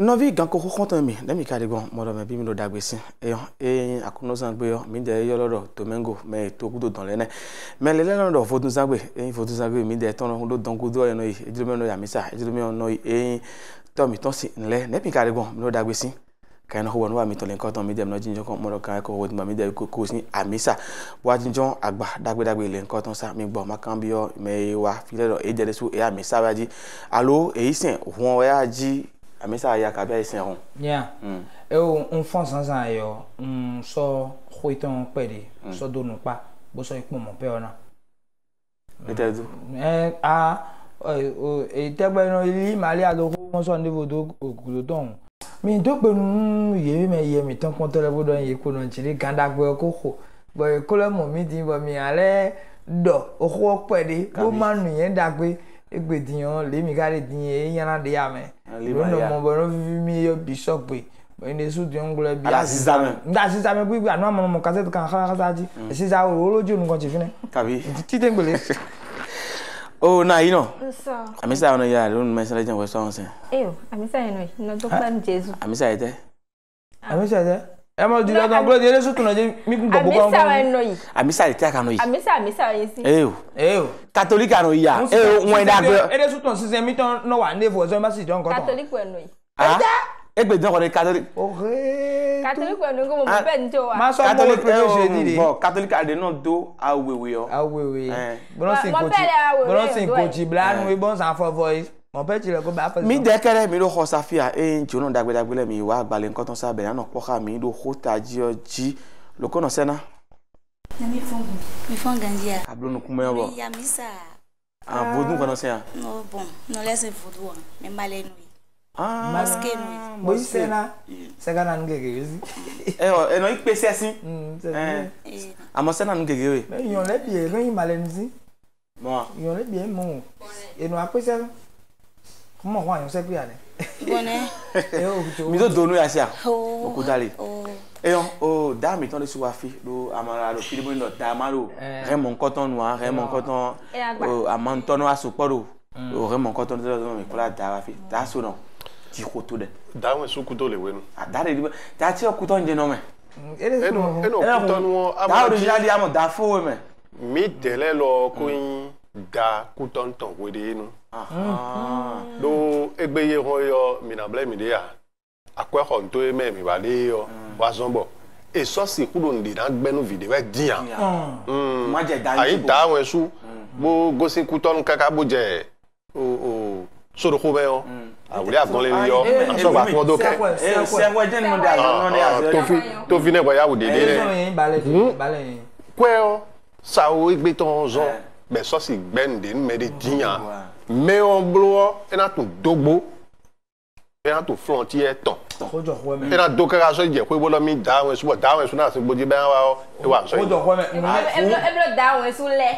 Novi ganko kontan mi demi kade gon modo me bi mi do dagbesin akuno zangbe yo mi de yo lodo domingo me to kudo don lene me le lodo fodun zangbe fodun zangbe mi de ton do don kudo yo no yi ejilo no ya misa ejilo mi no yi to mi ton si nle demi kade gon mi do dagbesin kan ho wonu wa mi to le nkan ton mi de no jinjo kon modo kan ko wodi ma mi de ko sin amisa wa jinjo agba dagbe le nkan ton sa mi gbo ma kan bi yo me wa fi le do e de su e amisa wa ji allo e isin won ya ji amisa ya ka be isin hon yeah on fon sansan yo so khoiton pede so do nu pa bo so ipon mo pe ona betedu tegbe no ili mali alo won so niveau do okulo don mi do pe nu ye mi tan kon tele bo don ye ko no chiri ganda gbe ko ko bo ko le mo mi din bo mi ale do owo pede bo manu yen dagbe egbediyan le mi gare din e yana de ya me no mo bo no mi yo bishop pe ene su di ngule bi asizame gbe anu mo cassette kan kha ji siza oloju nu kan ti fine kabi ti tengbele oh na you know so amisa no ya lo me sele jan we so nsin amisa yen no do pa Jesu amisa ite e mo di lodon glo de su tun na je mi kun gbogbo kan amisa yen no yi amisa ite aka no yi amisa yen si catholic ano ya won da gbe e de su tun sisen mi ton no wa neighbor so ma si don kan catholic wen no yi egbe don ko catholic catholic wen no go mo be njo wa ma so mo privilege di bo catholic ade no do awewe yo bono sin ko ji blanu e bon san for voice mo pe ti le ko ba fa mi de kere mi do ho safia njo no dagbe le mi wa gbale nkan ton sa be na no poka mi do ho taji oji lo kono sena na mi fon gandia ablo no kuma bo ya misa vodun kono se no bon no laisse voodoo me male no masque no bo sena sega na ngege yozi no ipese asin amo sena ngege we yon le bi e yin male nzi mo yon le bi e mo eno apese mo wa yon se bi ale bone mi do donu ya sia okudale o da mi ton le su wa fi do amara lo filibo lo da maro remon coton noir remon coton amantono asoporo o remon coton do mi kula da wa fi da so no ti koto de da won su kuto le wenu da de da ti o kuto nje no me eno kuto no da original ya mo da fo we me mi tele lo ko yin da kuto nton we de nu do egbeye ho yo mi na ble mi de ya akwa ho nto e me mi ba de yo wa zonbo e so si kudo ndi na gbenu video e dia ma je da ayi da won su bo gosin kuto nu kaka bo je o so do ko be yo awuri agbon le yo so gba fun do ke se we je no da no ne to fi ne bo ya wo dede ne balẹ̀ kwe o sa o igbe ton zo be so si gbende me de dia me on blo ena to dogbo ena to frontier ton kojo ko me ena do kara so je pe bo lo mi da won su na se gboji be wa e wa so kojo ko me eblo da won su le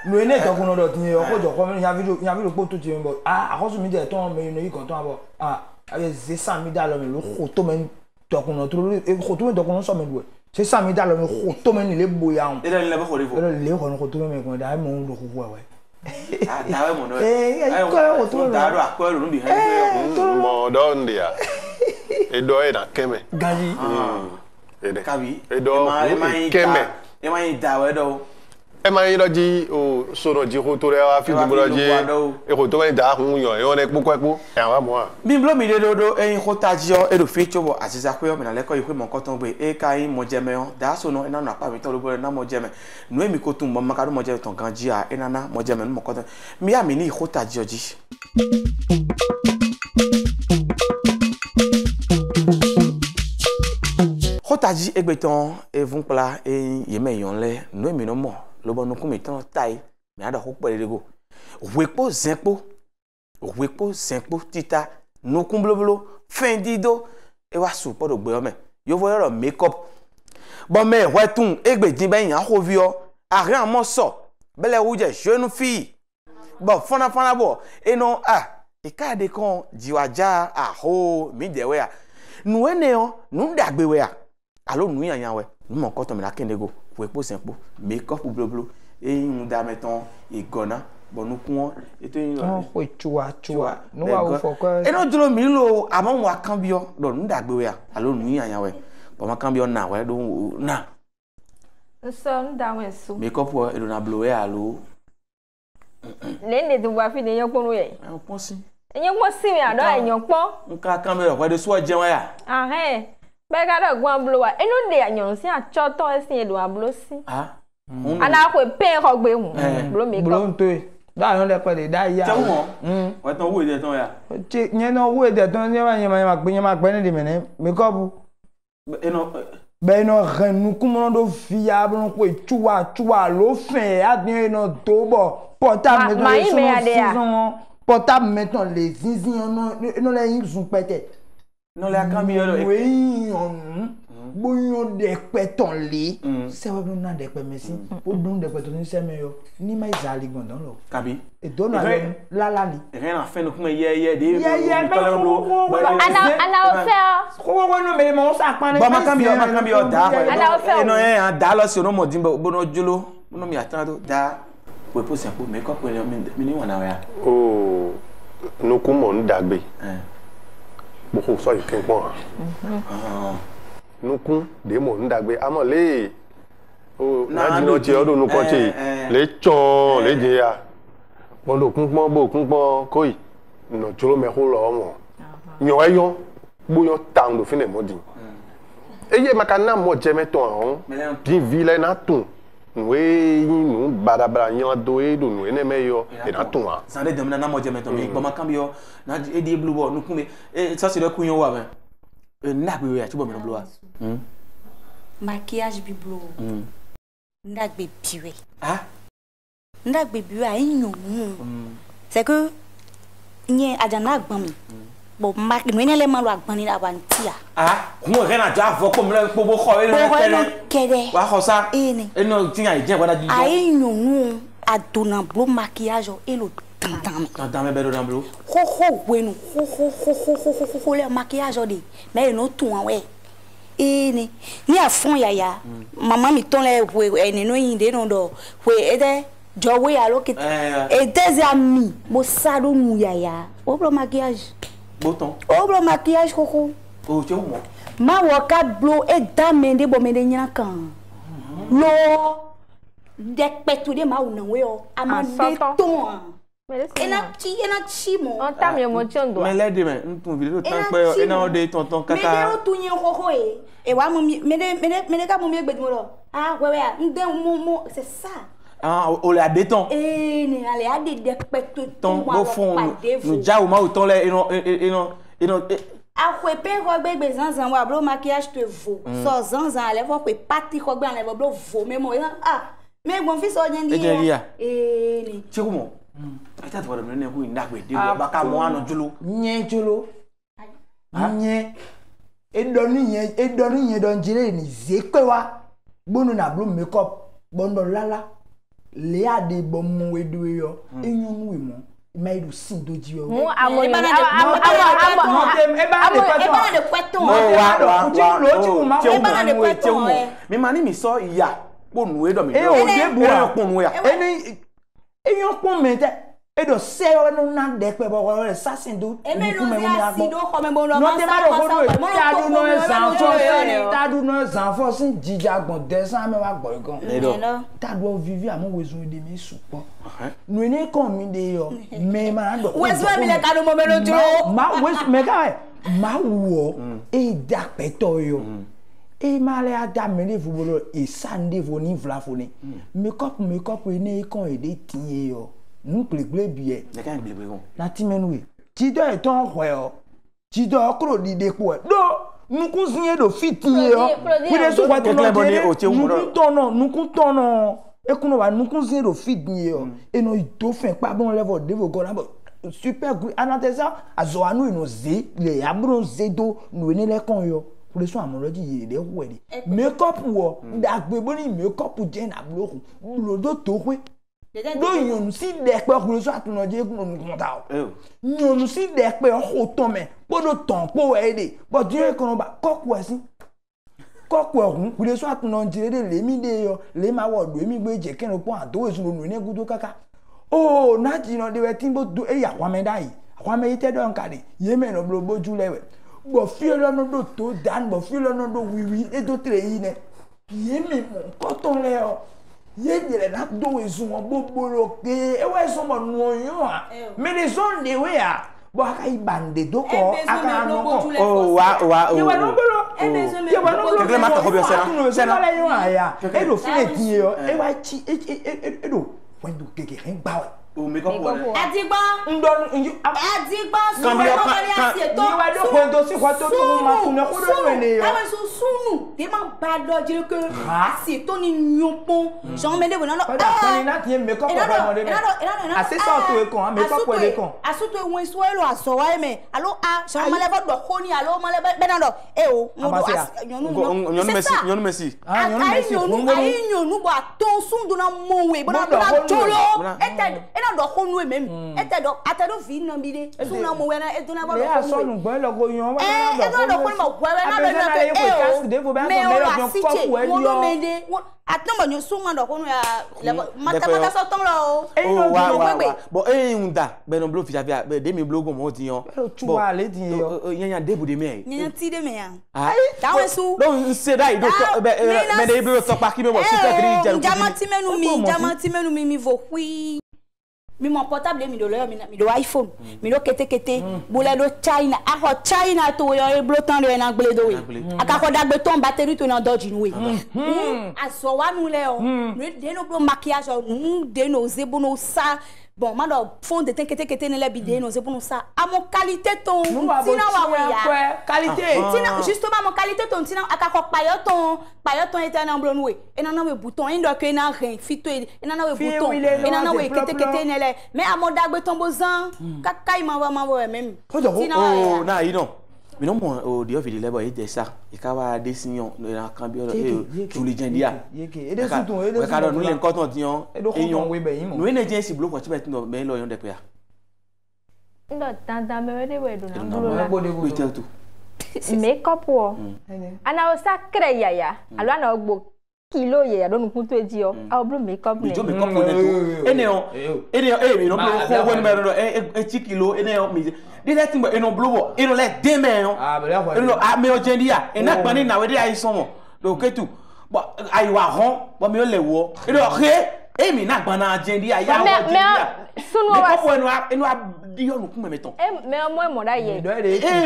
lo ene to kun do tin yo kojo ko me ya video po to ti mo akosu mi je ton me no yi kan ton abo abe ze 100 mi da lo me lo ko to me to kun no tro e ko to me do kun so me do se 100 mi da lo me ko to me ni le boya on ele le be ko rifo ele le ko to me ko da mo lo ko wa da we mo no ko to da ro akoro no bi mo do ndia edo e na keme gaji ede kabi edo keme e ma yin da we do e ma yin loji o soro ji ko to re wa fi di loji e ko to me da hun yan e won e popo e wa mo a bi blo mi de do eyin ko taji o e do fi chobo asisa ko yo mi na le ko yi pe mo ko ton gbe e ka yin mo jeme o da so no e na na pa mi to lo bo na mo jeme nu emi ko tun mo maka do mo jeme ton kan ji a e na na mo jeme mo ko ton mi ya mi ni ko taji o ji Hotaji egbeton evun pla yeme yon le no emi no mo lo bonu kun mi ton tai mi ada ho pere go wepo zenpo tita no kun bloblo fin dido e wa su podo gbe o me yo vo ro makeup bon me wetun egbedin be yan ho vi o arin mo so bele wuje jeune fille bon fana bo et non e ka de kon jiwaja ho mi de we nu ene o nu dagbe we alo nu yan we nu mo ko to mi la kende go we po senpo make up bloblo e yin da meton igona bonu kun e to yin lo o chua no wa o foko e no duro mi lo amon wa kan bio lo nu dagbe we alo nu yan we bo ma kan bio na we do na so nda we so make up e do na blow we alo le de wa fi de yan ponu ye pon si eyan mo si mi ado eyan pon nka camera kwa de so je wa ya be ka do gwan blow wa enu de ayan si a cho to esin e do ablo si ana ko pe ko gbe mu blow make up blow to da yon le pe de da ya wa ton wo de ton ya ti yen no wo de ton yen ma gbe ni de me make up eno ben no renu kumo do fiable no ko chua lo fin adin no to bo portable maintenant les zinzin non les yin sun pete non les akambi yo oui boyon de peton li c'est pas non de pe merci pour don de peton ni seme yo ni mai zali gondon lo kabi et don la li rien à faire no kuma ye de ana o fe ko no me mo sa pan ba makambi yo da ana o fe no da lo si no mo dimbo bono jolo no mi atando da we po se po make up we mi ni wana wa no ku mo ndagbe bo ko so ikin pon no ku de mo ndagbe amole na ji no ti odo no ko ti le chon le je ya bo lo kun pon koi no jolo me ko lo mo yan eyon bo yan town do fine mo din eye makana mo je meton bi vile na tun we nu badabra yan do e do nu ene meyo e na tun wa sande dem na mo je meton mi gbo makambio na e di blue ball nu kun me so se de kun yo wa me na gbe we a tubo me no blue wa maquillage bi blue ndagbe biwe ndagbe biwe ayin c'est que nye ajana agbon mi bo mak no ene le ma lo agbon ni abantia kun re na ja fo ko mi le pobo kho e le kede wa kho sa eno tin ai je kwada ji ayin adona blue maquillage e lo Tantame bedo dan blue wenu le maquillage de mais no tun we ni a fond yaya maman mi ton le eni no yin de no do we ede jo we alo ke e des amis mo sado mu yaya oblo maquillage boton oblo maquillage koko o che mo ma wo ka blo e da mende bo mende nyina kan lo de petu de ma una we o amande ton ena chi mo on ta mi mo chondo me le de me ntun video tan pe ena o de tonton kaka me de o tun yin koko e wa mo me ka mo mi egbe mo lo wewe nde mo c'est ça o le adeton ni ale ade de petu ton bo fon no ja o ma o ton le eno akwe pe ko gbegbe zanzan wa bro maquillage te vo so zanzan ale fo pe party ko gbe ale bro vo me mo me gbon fi so yen di ni chiku mo ata to me ne ku ndagbe de ba ka mo anu julu nye edonu yen don jire ni zepe wa gbonu na blue makeup bondo lala le ade bomu wedu yo enyonu we mo mai do sin do ji yo mu amoni de kweton mi mani mi so iya ponu we do mi o de bua ponu ya eyon pon mete edo se o no na de pe bo re sasin do ku me mo agbo no te ma do ta du no zanfo sin jija gbon de san me wa gbo gan ta do vivi amo wezu de mi supo no ni kon mi de yo me ma do wezu mi le ka do mo me lo duro ma wezu me ka ma wo e da peto yo e ma le ada me le fubolo e sande vo ni vlafoni makeup ni kon e de tin yo nu glegble biye le kan glegble kon na ti menu e ti do e ton hwe o ti do kro di de po e do nu kun sin do fit ye o we de so wa to no nu kun tono e kun wa nu kun sin do fit ye o e no do fin pa bon level de vo go na super good anatesa azo anu ino ze le abro ze do nu ni le kon yo pour so amoloji ye de wo de makeup wo dagbe bo ni makeup je na bloku lo do to we do yon si dek pe ko so atun je ko nu kon ta o yon si dek pe o ton me po do ton po we de but je ko ba ko ko si ko ko hun ku le so atun je de le mi de yo le ma wo do mi gbe je ken po an to we sun nu ni gudo kaka oh na ji no de we tin bo do e ya kwa me dai kwa me ite don kade ye me no blo boju lewe bo fi lo no do to dan bo fi lo no do wiwi e do tre yi ne ye me mo ko ton le o ye de la do ezu won boboro ke e we so mo nu oyun a me de son de we a bo aka ibande do ko aka no ko oh wa ye wa no bolo ye wa no bolo ke ma ko bi o se na le yo aya e do fi le tin yo e wa chi e do when do keke en gba o me ko po Adigba ndon Adigba ni wa do ko do si ko to to ma fun ko do we ne yo awe so sunu de ma ba do je ke si to ni nyopon so me de bo na ko da ko ni na ti me ko ko mo de ase so to e kon me ko ko de kon asuto e won so e lo aso wa me alo a so ma le do ko ni alo ma le be na do e o mo do nyonu Messi ayi nyonu bo aton sun do na mo we bo na tolo ena do ko nu e mem ete do atado vi na bi de sun na mo we na e do na bo do ko so nu gbo lo go yan wa na do ko mo we na do na ke e o me o la si che mo do me de atamba nyo sun ma do ko nu ya mata so ton lo o wa bo e unda be no blo fi afia be de mi blogo mo ti yan tu wa le ti yo yan debu de me yan ti de me ya da we su don se dai do me de blo so pa ki me mo si te kri je jamati menu mi vo hui mi mon portable mi do lo mi do iPhone mi do kete bole do China to yo e blo tan do na gble do we aka ko dagbe ton battery to na dodge nu we aso wa nu le o de no blo maquillage de no zebo no sa bon ma do fond de kete ne le bidé no zebo no sa a mon qualité ton tina wa we ya qualité tina justement mon qualité ton tina aka ko payoton était na blo nu we e na we bouton indo ke na rin fito e na we bouton e na we kete ne le mais a mon dagbe ton bozan kaka ma wa même tina oh na you know mi no mo o di ofili lebo e de sa e ka wa de sinyon na kan bi e juli jendia e de sutun e de ka do nu le nkan ton tiyan eyon we be yin mo nu ne je si block ti be tin do me lo yon de pe ya ndo tanda me de we do na blo bo de go to makeup wo ana o sacre yaya alo ana ogbo kilo yaya do nu kun to eji o a blo makeup ne jo makeup ne to ene mi no blo ko woni me do e 10 kilo ene o mi de let me eno blow eno let dem eno eno a me o jendia ena pani na we de ai somo do ketu but ai wa hon but me o le wo eno he mi na gban na jendia ya wo jendia sunu wa ko eno a di onu kun me ton me o mo emoda ye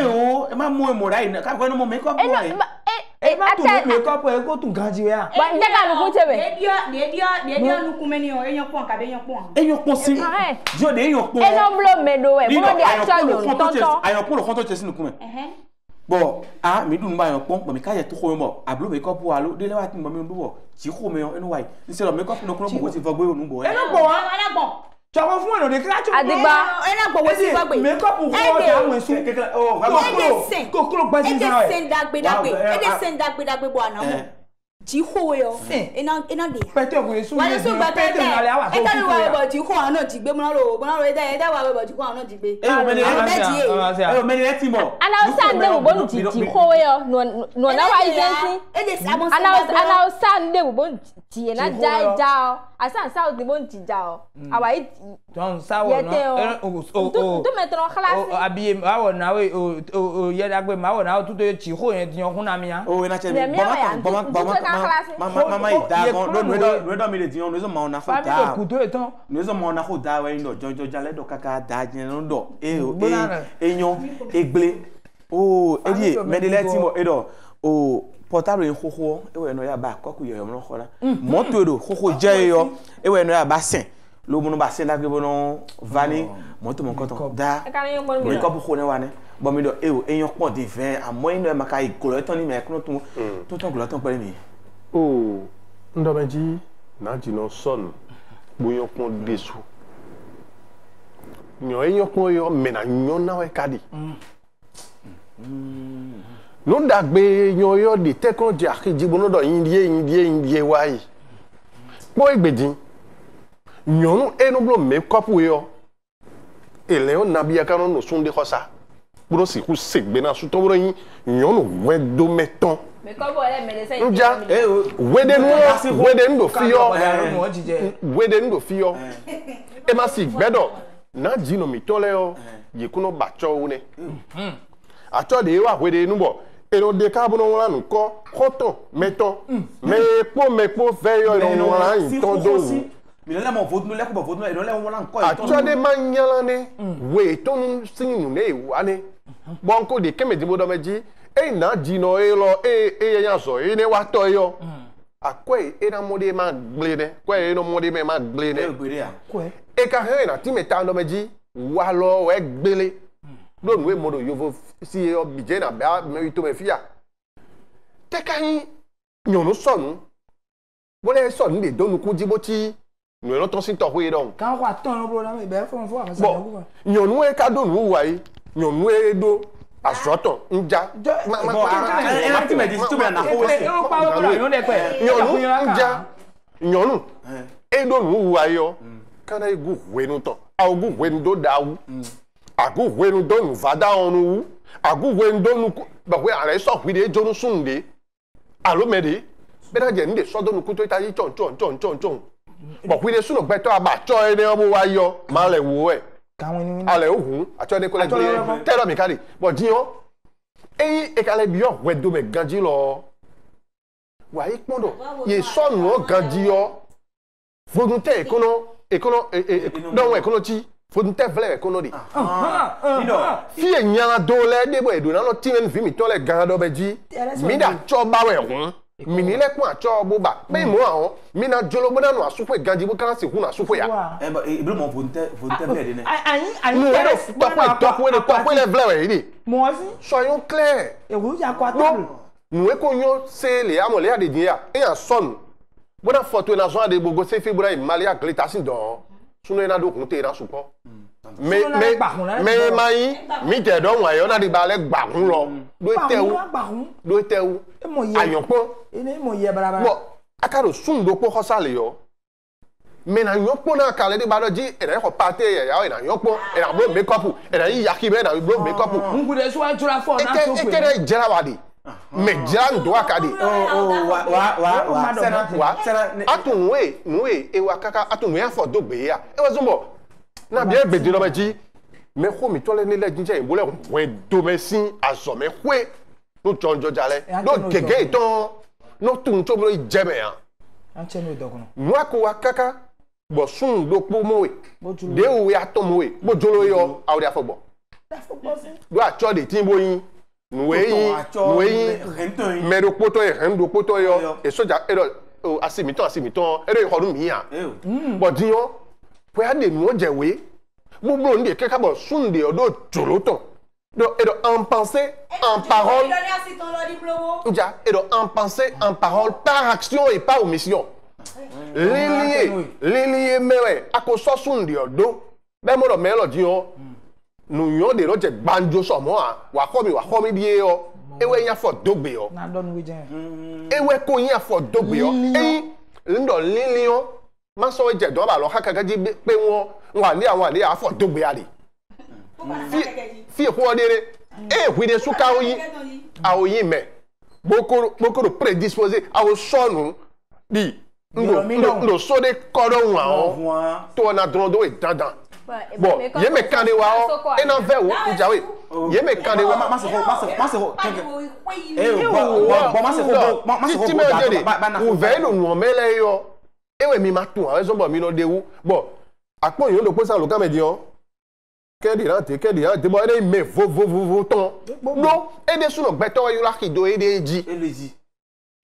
o e ma mo emoda ina ka ko eno mo makeup boy e ma tu makeup e ko tun ganji we a ba nje ka nu kun tebe de dio nu kun me ni o eyan pon si jo de eyan pon eno blo me do we bro de acha yo tonton ayan pon lo konto che sinu kun me bon ah mi dun ba ayan pon mi ka ye to ko mo ablo makeup wa lo de le wa tin mo mi nbo ti ko me eno wa ni se lo makeup no kun mo ti fo gbe onu bo eno bo wa ala bon Chama fún eno de kracho Adigba ena gbo wo si fo gbe makeup ko ta won su oh ko gba si sa e de sen dagbe bo ana mo ji ho yo ena de pete ko yesu wa yesu gba pete na le awa e ta wa bo ji ho ana ji gbe mo na ro e da wa bo ji ho ana ji gbe e me ni ti mo ana o san de bo ji ho yo no na wa agency ana o san de bo ji na ja asan sa o de bo ji ja o awa don sa wo no to metro classe abi ma wo na we o ye dagbe ma wo na o tuto ji ho yen ti yan kun na mi ya o na che mama ida gon do do mi le ti yan no so ma ona fo da ku to etan no so ma ona fo da we ndo jojo jale do kaka da jin no do eyan egble o edi me de leti mo edo o portable en khokho ewe no ya ba koku yo mo khora moto do khokho je yo ewe no ya ba sen lo mo no ba sen la gbe no vani moto mo koton da mi ko bu khone wa ne bo mi do eyan pon de 20 amo ino e maka igolo ton ni me kuno to ton golo ton pere mi o ndo meji na ji no son boyon pon desu nyo eyan pon yo me na nyo na we kadi non dagbe yo de te kon di do indie wa yi po egbedin nyɔnu enoblo me kɔpu yɔ ele yɔ nabia ka no sunde xɔsa bro si ku segbe na sutɔ bro yin nyɔnu wɛ do metɔn me kɔpu ele me de se nja wede ndo fiyɔ e ma si gbɛdɔ na dzi no mi tɔ lɛ yɔ yekuno batsɔ wo ne atsɔ de wa wede nubɔ eno de ka bono wala nu kɔ kɔtɔ metɔn mekpo fɛ yɔ eno wala yin tɔ do wu atsɔ de ma nyala ne we tɔnu sinu ne wa ne bɔnko de kɛmɛ dibo dɔ mɛ dzi e na dzi nɔ e lɔ e ya zɔ e ne wa tɔ yɔ akɔe e na mɔ de ma gble ne kɔe e na mɔ de ma gble ne e ka hɛn na ti mɛ ta dɔ mɛ dzi wa lɔ wɛ gbele lónìí mo do yovo si yɔ bidze na bɛ mɛ to mɛ fia tɛ ka yin nyɔnu sɔnu wọlé sɔnu de dɔnu ku dzibo ti nyɔnu tɔ si tɔ ko ye dɔn. k'an kɔ a tɔn yɔrɔ la mɛ bɛɛ fɔn fɔ a ka se bɔn nyɔnu ye ka do nu wa ye nyɔnu ye do asɔtɔ nja. nyɔnu nja nyɔnu e do nu wa yɔ kana egu wenu tɔ awo gu wenu do da wu agu wenu do nu va da ɔnu wu agu wenu do nu bɛn ale sɔ hui de jonu sun de alo mɛ de bɛna jɛ nu de sɔ do nu kuto ita yi tsɔn bɔn hui de sunu gbɛtɔ aba tsɔ ye ne ɔmu wa yɔ ma le wo ɛ ale ohun atsɔ de ko le gbe tɛ lɔ mi ka di bɔn diɲɔ eyi ekale bi yɔ wɛ do mɛ ganji lɔ wa yi kpɔn dɔ ye sɔ nuɔ ganji yɔ vodun tɛ dɔn ekono ti vodun tɛ filɛ ekono de fiye nyala do lɛ de bɔ edona lɔ ti mɛ fi mi tɔ lɛ gan dɔ bɛ dzi mi da tsɔ ba wɛ hun mini lɛ kún atsɔ boba bɛyi mu ahɔn mina dzolo bena nu asopɔ ganji bo kana si kun asopɔ ya. ibi mɔ vodun tɛ filɛ de nɛ. nu yɛrɛ tɔpɔ lɛ filɛ wɛ yi de. soyons clairs. nu eko nyo se le amɔ le ya de di ya e yan sɔnu bona fɔto na zɔn de gbogbo sefi bona imali ya gile tasi dɔn sunu yena do kun te yena supɔ. mɛ ma yi mi tɛ dɔn wa yɔ na de ba lɛ gbakun lɔ do tɛ wu ayɔnkpɔn bɔn a ka do sun do kpɔ xɔsa le yɔ mɛ na yɔnkpɔn na ka lɛ de ba dɔ dzi ɛna xɔ pate yɛya ɛna yɔnkpɔn ɛna blo mekɔpu ɛna yi yaki bɛ ɛna blo mekɔpu eke de jɛra wa de mɛ jɛra ŋdɔ wa ka de wa atun nue ewa kaka atun nue afɔ do gbe ya ewa zɔnbɔ na bi egbe di lɔ bɛ dzi mɛ xɔ mi tɔ lɛ ne lɛ dzidzɛ yi bo lɛ wɛ do mɛ si azɔ mɛ xoe no tsɔnjɔ dza lɛ no gege tɔn no tun tso bolo dze mɛ yan nua ko wa kaka bɔ sun do kpo mo we de wo ya tɔ mo we bo dzolo yɔ awo de afɔ gbɔ do atsɔ de ti bo yin nuwe yin mɛ do kpotɔ ye hɛn do kpotɔ yɔ esoja eɖɔ asimitɔn eɖɔ yi xɔ do mi yan bɔn diɲɔ pɔya de nuwo dze we gbogbo n de keka bɔ sun de yɔ do dzolo tɔn. En pensée, en parole, en pensée, en parole, par action et par omission. Lié, mais à cause de son diodo, même le mélodie, nous y avons des autres banjos sur moi, wakomi dio, et ouais, il y a fort d'obéo. Et ouais, qu'on y a fort d'obéo. Et l'un lilion, ma soeur est dedans, alors hakakaji, péon, on va aller à fort d'obéali. Fi ko de hui de suka oyi aoyi me boko do prédisposé awo sonu di ndo so de kodo wa o to na drondo e dandan bon ye me kande wa o e na ve wo njawe ye me kande wa ma se o ve no no mele yo ewe mi ma tun awe so bo mi no dewu bon apon yo do posa lo ka me di o kẹ́ẹ̀dì rántí bọ́ ẹ́ mẹ́ vovovovo tán ló édè súnà gbẹ́tọ́ yóò láti do édè jí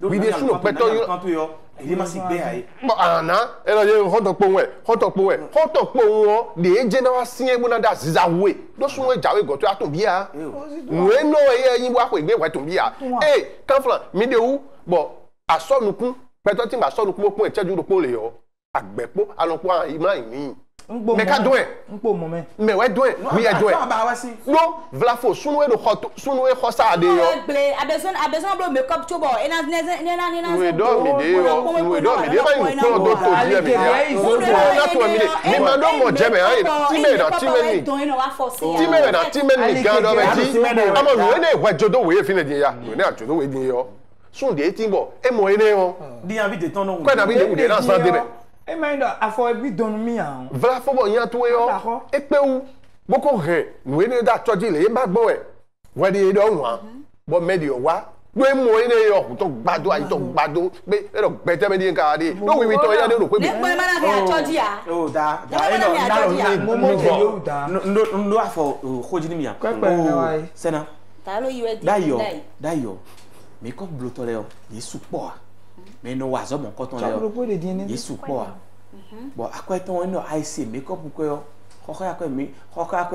wíde súnà gbẹ́tọ́ yóò èdè má sì gbé àyè. àná ẹ lọ yẹ họ́tọ̀ pọ̀ wọn lè é jẹ́ náà sí ẹgbẹ́ náà dá ziza wé ló sún wọn ìjàwé gọ̀tọ́ àtún bíyà nùé náà ẹ̀yẹ ẹyin wá pé ìgbé ìwà tún bíyà ẹ̀ káfíńlá mi dé wú bọ̀ àsọ̀nùkún pẹ̀tọ́ tí mà àsọ̀nùkún ó pọ̀ ìtẹ́jú ló pọ̀ lè yọ àgbẹ̀pọ̀ alọ́pọ̀ ìmọ̀ àìní Mais qu'à doué. Mais ouais doué. Oui, doué. Non, voilà faux. Sounou et xosa ade yo. A besoin de make-up tu bon. Et na. Oui, dormi de yo. Oui, dormi de ba une ton do to dia me ya. Na to mi de. Mi ma do mo je me ha. Ti me ni ga do be ji. Amo we ne wa jodo we fi ne din ya. We ne ajodo we din yo. Sun de tin bo. E mo ene yo. Di envie de ton non. Kwa na bi de de na san de be. E ma ndo afo e bi don mi an. Vla fo bo yan to yo. E pe ou. Boko re. We ne da choji le ba gbo e. We de do wan. Bo me di yo wa. We mo ene yo to gbado ayi to gbado pe e do gbete me di nka de. No we to ya de ro pe bi. Ne mo ma na ke choji ya. Oh da. Da no mo mo da. No afo khoji ni mi ya. Oh sena. Ta lo yiwe di. Da yo. Mais comme blotoleo, il support. Mais no wazo mon coton leo. Il support. Bon, à quoi ton no IC make up ko khoka ko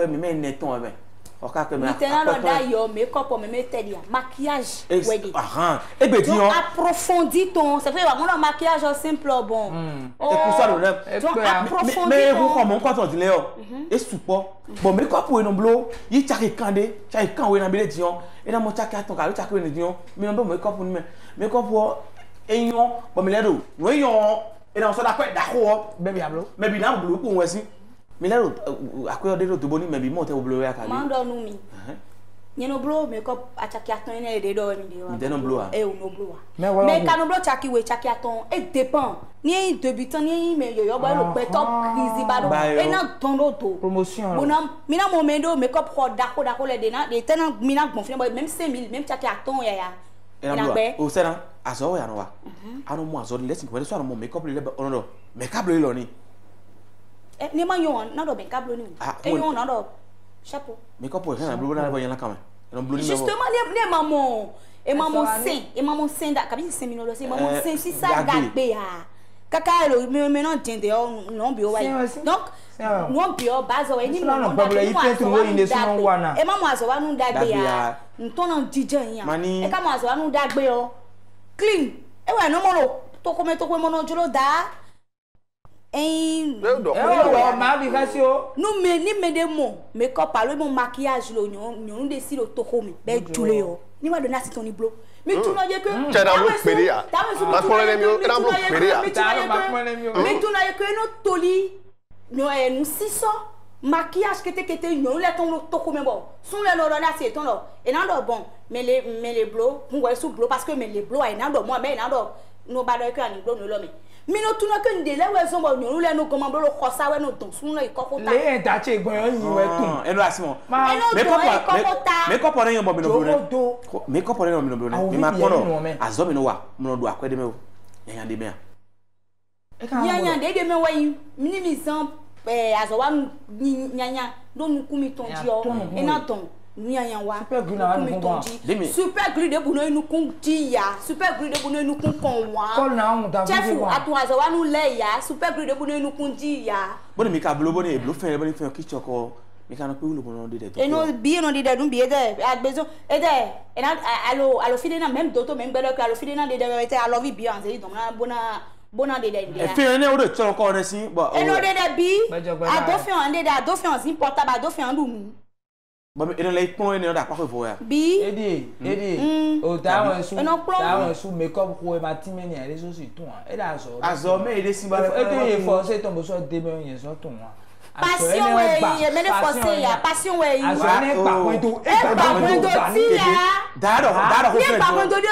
mi me neton e be. Khoka ko mi. Maintenant da yo make up me mettre dia maquillage wedding. Ah e be di on approfondir ton, ça fait vraiment un maquillage simple bon. Et pour ça le mais vous comme mon coton leo et support. Bon make up we no blo, yi chaki kande, chaki kan we na bele di on. Et dans mon chaki aton ka, chaki we di on. Mais on make up ni make up eyon bo mi ledo no eyon e na so da pe da ko baby ablo maybe na blo ko wesi mi ledo akoyo de do boni maybe mo te blo ya ka mi mando nu mi nyeno blo make up achaki aton ene de do mi de wa de no blo a e o no blo a mais ka no blo chaki we chaki aton e dépend ni débutant ni me yo ba lo pe top crazy ba do e na ton do to promotion bonam mi na mo mendo make up ko da ko le de na de tena mi na gbon fin même 5000 même chaki aton ya o sera azo ya no wa anu mo azo let's go so anu mo make up le ono make up le lo ni ni ma yo na do make up lo ni e yo na do chapeau make up na blu na ba yan la kama no blu ni justement les maman et maman sain da kabi 5 minutes c'est maman sain si ça gagbe ya kaka lo maintenant tende non bio wa donc non bio base wa ni non problème il fait trouver une solution wana e maman azo wa nu dagbe ya ntona dijan ya e ka mo azo wa nu dagbe yo clean e wa no mo lo to ko mo no jolo da ma bi kasi o no me ni me de mo make up alo mo maquillage lo nyon de si lo to ko mi be jule yo ni ma do na si ton ni blo mi tu no je ke tena lo pere ya ma ko le mi o era blo pere ya mi tu na je ke no toli no e nu siso maquillage kete nyon le ton lo to ko me bo sun le lo na si ton lo e na do bon mais les blo mo wa su blo parce que mais les blo ai na do mo mais na do no ba do ke ani blo no lo me mi no tuna ke ndele we so mo nyon le no ko ma blo khosa we no ton sun le ikokota le ta che gbon yin we tun eno asimo make up on yin bo mi no blo ne make up on yin mi no blo ne mi ma kono azo mi no wa mo no do akwede me o yan de me a yan de me wa yin mi ni mi san azo wa nyanya do nu ku mi ton ji o e na ton nyanya wa super glue na nu kon super glue de bu no inu kun ji ya super glue de bu no inu kun kon wa ko na un da chef atu azo wa nu le ya super glue de bu no inu kun ji ya boni mi ka blo boni e blo fe ki choko mi ka no pe wulo bono de to eno bi no de dun bi de agbezo e de e na alo fide na même doto même gbelo ko alo fide na de te alo vi bien se don na bona de de e fi ene o de choro ko ne sin bo eno de bi a do fi an de da do fi an sin portable do fi an du mu bon eno le pon ene da pa ko vo ya bi edi o ta won su make up ko e ma ti me ni ere so si tun e da so azo me ede sin ba e to ye for se ton bo so de me yen so tun wa passion we ye me le forcer ya passion we yi azo ne pa point to e pa point to ti ya da do ni pa point to dio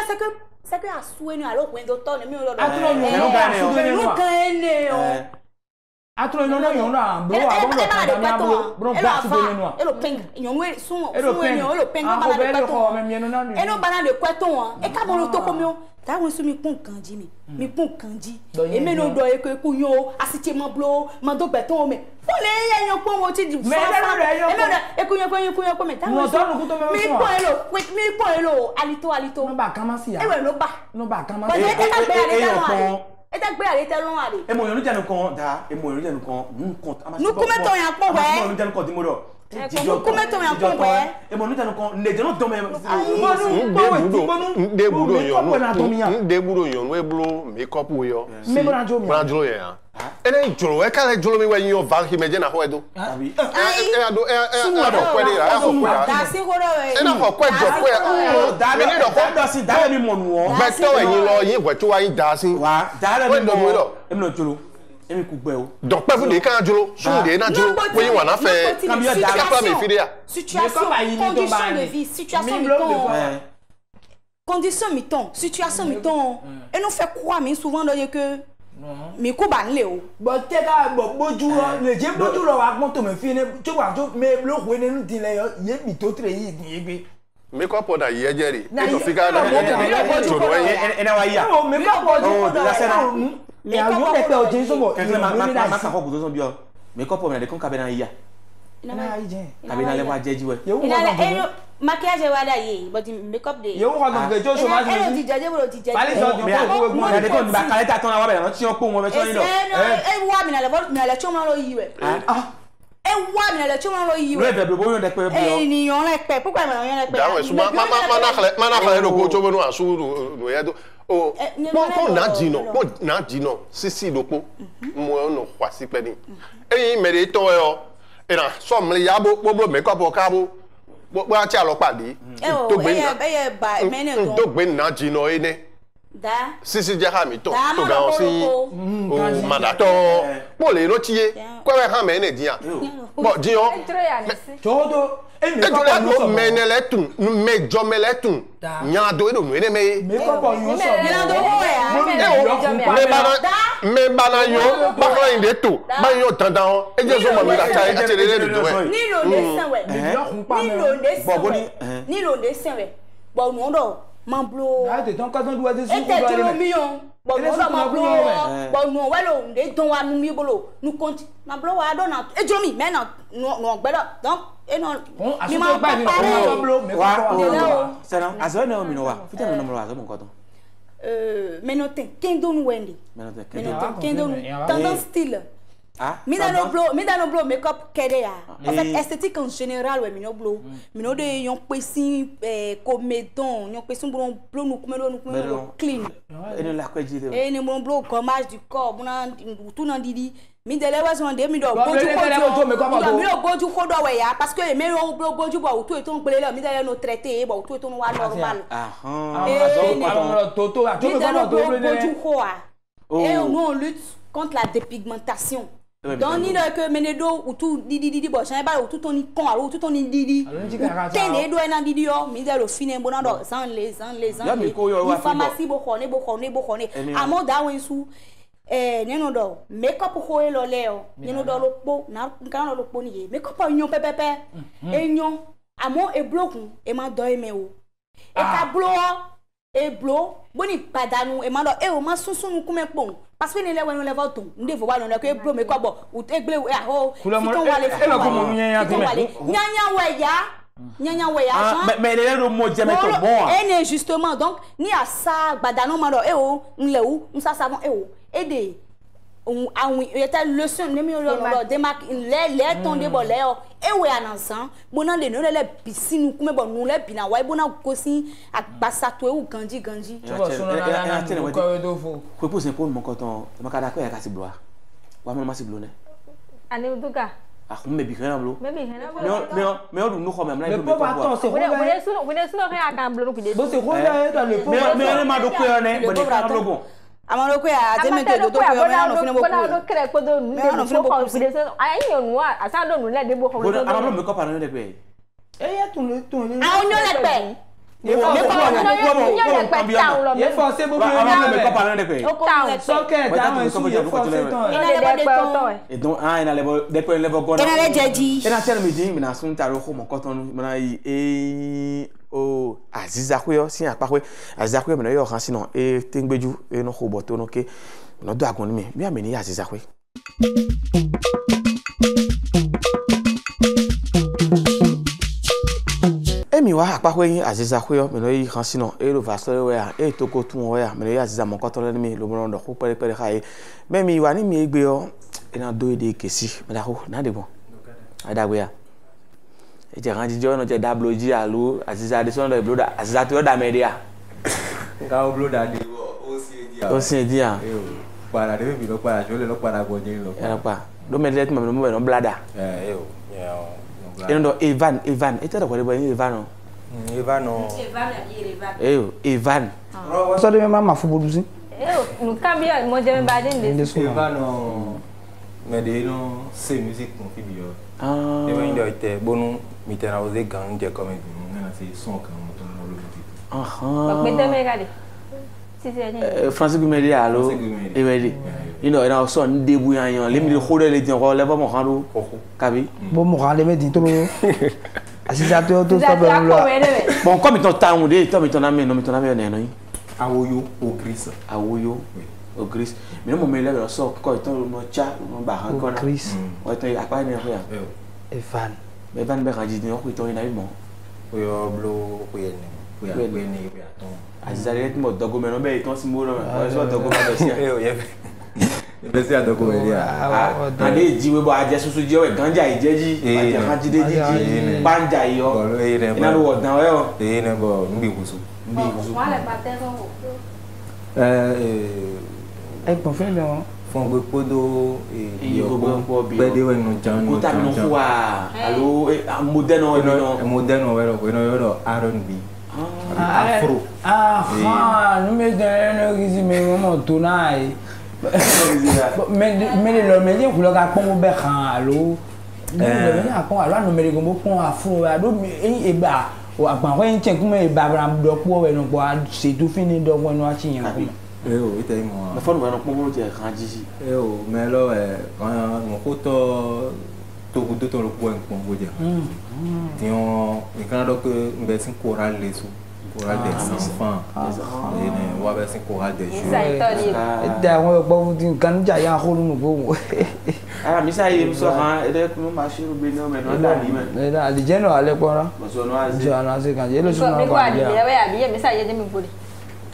c'est que a soué ni alo point to to ni mi lo do atro no gane o atro no yon na bro abon do kan na bro back to the no elo ping yon we sun elo ping ba na de kweton elo ba na de kweton e ka mo lo to ko mi o ta won su mi pon kanji mi pon kanji e me no do e ko ku yo asiti mo blo mo do beton me fo le ye yon pon wo ti di me e ku yo me ta won mi pon elo alito no ba kan ma si ya e we no ba kan ma e ta gbe ale te lon ale e mo yon janu kan da e mo yon janu kan nu kumeto yan pon we mo yon janu kan di mo do kumeto yan pon we e mo yon janu kan ne janu do me de buro yon we blo make up we yo me bro bro ye ene jolo e kale jolo mi we yin o van ki meje na ho edo abi ado ko de ra ho ko da si ko do e na ho ko jo ko da mi ni do ko do si da mi mo nu o be to yin lo yin we to wa yin da sin wa da mi mo emi no jolo emi ku gbe o donc pe fu de kan jolo sun de na jolo we yin wa na fe situation condition de vie situation de temps condition mi ton situation mi ton et nous fait croire mais souvent d'ailleurs que mi ko ban le o bo te ka bo boju le je boju lo wa gbon to me fi ne to wa to me lo ko ne nu din le yo ye mi to tre yi ni egbe me ko po da ye jeri e to fika da jolo ene wa ya o me ko boju la sena me a yo le pe o je so bo ma ka ko bu so bio me ko po me de kon ka be na ya na yi je abi na le wa jeji we maquillage wala ye but makeup de yo ko do jo so ma ti jaje bro ti jaje pali so di ko mo de ko ba ka ta ton na wa be na ti o po mo be so ni do wa mi na le choma lo yi we wa mi na le choma lo yi we le be bo yo de pe bi o ènìyàn le pe pourquoi me yan le pe da we so ma na khale no ko to be no asu no ya do o mo na jino sisi lopo mo no kwasi pe ni eyin me de to yo ina so mle ya bo makeup o ka bo a ti alo pade to gbe na jino ene da sisi je ha mi to ga o si o madato po le no tie ko we ha me ne dia bo jion todo e me ko no me ne le tun me jo me le tun nya do no ene me ko po yo so nya do ko ya me bana yo ba ko inde to ba yo dandan e je so mo mi la cha e ti le do we ni lo de san we ni lo de san we bo no do man blo na te ton ka don do de su e te ti lo mi yo bo no do man blo bo no we lo de don wa nu mi bolo nu konti na blo wa do na e jo mi me na no gbe do donc e no mi ma pa no blo me wa sana azo na mi no wa fita no mo wa zo mo ko ton menoten kendo nu wendi menoten kendo nu tendance style ah mi da no blo makeup kede ya en fait esthétique en général we mi no blo mi no de yon pesin comédon yon pesin blo nu kumelo clean ene la ko jide ene mon blo gommage du corps buna tout nan didi mi de le wa so de mi do boju ko do we ya parce que me yo blo boju bo tout eton pele le mi de le no traité bo tout eton wa normal toto a to ko boju ko a et nous on lutte contre la dépigmentation donc ni que menedo ou tout didi bo chan ba ou tout on kon aro tout on didi tene do na didi yo mi de lo fine bona do san les ni pharmacie bo khone amo da wen su neno do makeup ho e lo le o neno do lo po na kan lo po ni makeup nyon pepepe enyon amo e blokun e ma do e me o e ka blo boni padanu e ma do e o ma sunsun ku me pon parce que ni le wenu le voto nde vo wa no le ko e blo makeup bo o te gble e ho fiton wale nyanya we ya mais les le mot jamais to bon et justement donc ni a ça badano ma do e o nle u nsa savon e o ede awin eta leçon ne mi o lo de mark le tonde bo le o e we anansan bona le no le pisinu kume bo nu le bina wa bona kosin agbasa to e u ganji ko po se po mo ko ton ma ka da ko ya ka si bloa wa mo ma si blo ne ani duka ah me bi kan blo mais on nous comme le pauvre attends c'est vous ne sino rien kan blo ku de bo se ko dans le pauvre mais ma do ko ne bo ni bon amaro ko ya te me te do ko yo me no fine bo ko do kre ko do nu de so ko ku de so ayi onu a asa do nu le de bo ko do amaro me ko pa no de pe ya tun le a onyo le pe me ko ye forcer bo bi me ko pa no de pe so que da so ye forcer ton et donc ina le de pe le go ina le jeji ina tell me din na sun taro ko mo ko ton na yi o aziza ko si apa ko aziza ko me no yo kan sino e tengbeju e no ko boto no ke no do agun mi ameni aziza ko emi wa apa ko yin aziza ko me no yi kan sino e lo va so we ya e to ko tun we ya me no yi aziza mo ko to le mi lo mo ndo ko pere kai me mi wa ni mi egbe o ina do de kesi me da ko na de bon ada we ya e je ran jijo no je dablo ji alu aziza de so no bloda aziza to da media nga o bloda de o si dia Para debe bilo para yo le lo para goje lo. Era pa. Do me let me no blada. Eu. Eu ndo Evan, ete do ko le Evan. Evan no. Evan. Só de mama football sim. Eu no cambia, mo je me badin de. Evan no. Me de no c'est musique mon fibio. Ah. E ben do ite bonu mi tena oze gang de comme na c'est son kan mo ton lo ti. Aha. Ba me me gade. Si si. Francis Gumeli allo. Emeli. You know, ina so ndebu yan le mi de khode le tin ko le ba mo kan do. Kabi. Bo mo kan le me din to. Asisa to stop lo. Bon, comme ton temps de, toi mi ton ami, non mi ton ami on est non. Awoyo au gris. Awoyo au gris. Mais non me lève so ko ton no cha no ba han ko na. Gris. O ton apa ni ko ya. Evan. Evan be kan ji ni ko ton ina bi mo. Oyo blo ko yen. Ko ya ni ko ya ton. Azaret mo dogo me no be ton si mo no. O so dogo ma be si. Besi adoko we dia. Ade jiwe bo aje susu je we ganja ijeji, aje kan jide jiji, banja yo. Ina lo wodan we o. Ne bo nbi kusu. Wala patero. Bon fait non. Fon gbe podo Yo go bi. Bede we no jan no. Ko ta no fu a. Allo modern no. Modern we no yo R&B. Afro. No me de no gizi me mo to nai. Mais le médium vous l'avez pas mon bec allo. Le médium a pas allo no me go mo pon afro ado e ba o agban ko en chen kuma e ba bram do po we no bo c'est tout fini do won wa chi yan kuma. O ite mo. Na fon wa no pon mo je kan jiji. O me lo kan mo ko to to lo po en pon bo je. Tion e kan do que mbe sin choral le so. Choral des enfants. Et wa be sin choral des jeunes. Ça étonne. Da won bo din kan ja ya ho lu bo. Ah mi sa ye so han e de ko ma shiru be no me no da ni me. Da ali jeno ale pora. Mo so no azi. Jo ana se kan je lo so na Me ba. ko ali ya we abi me sa ye de me bodi.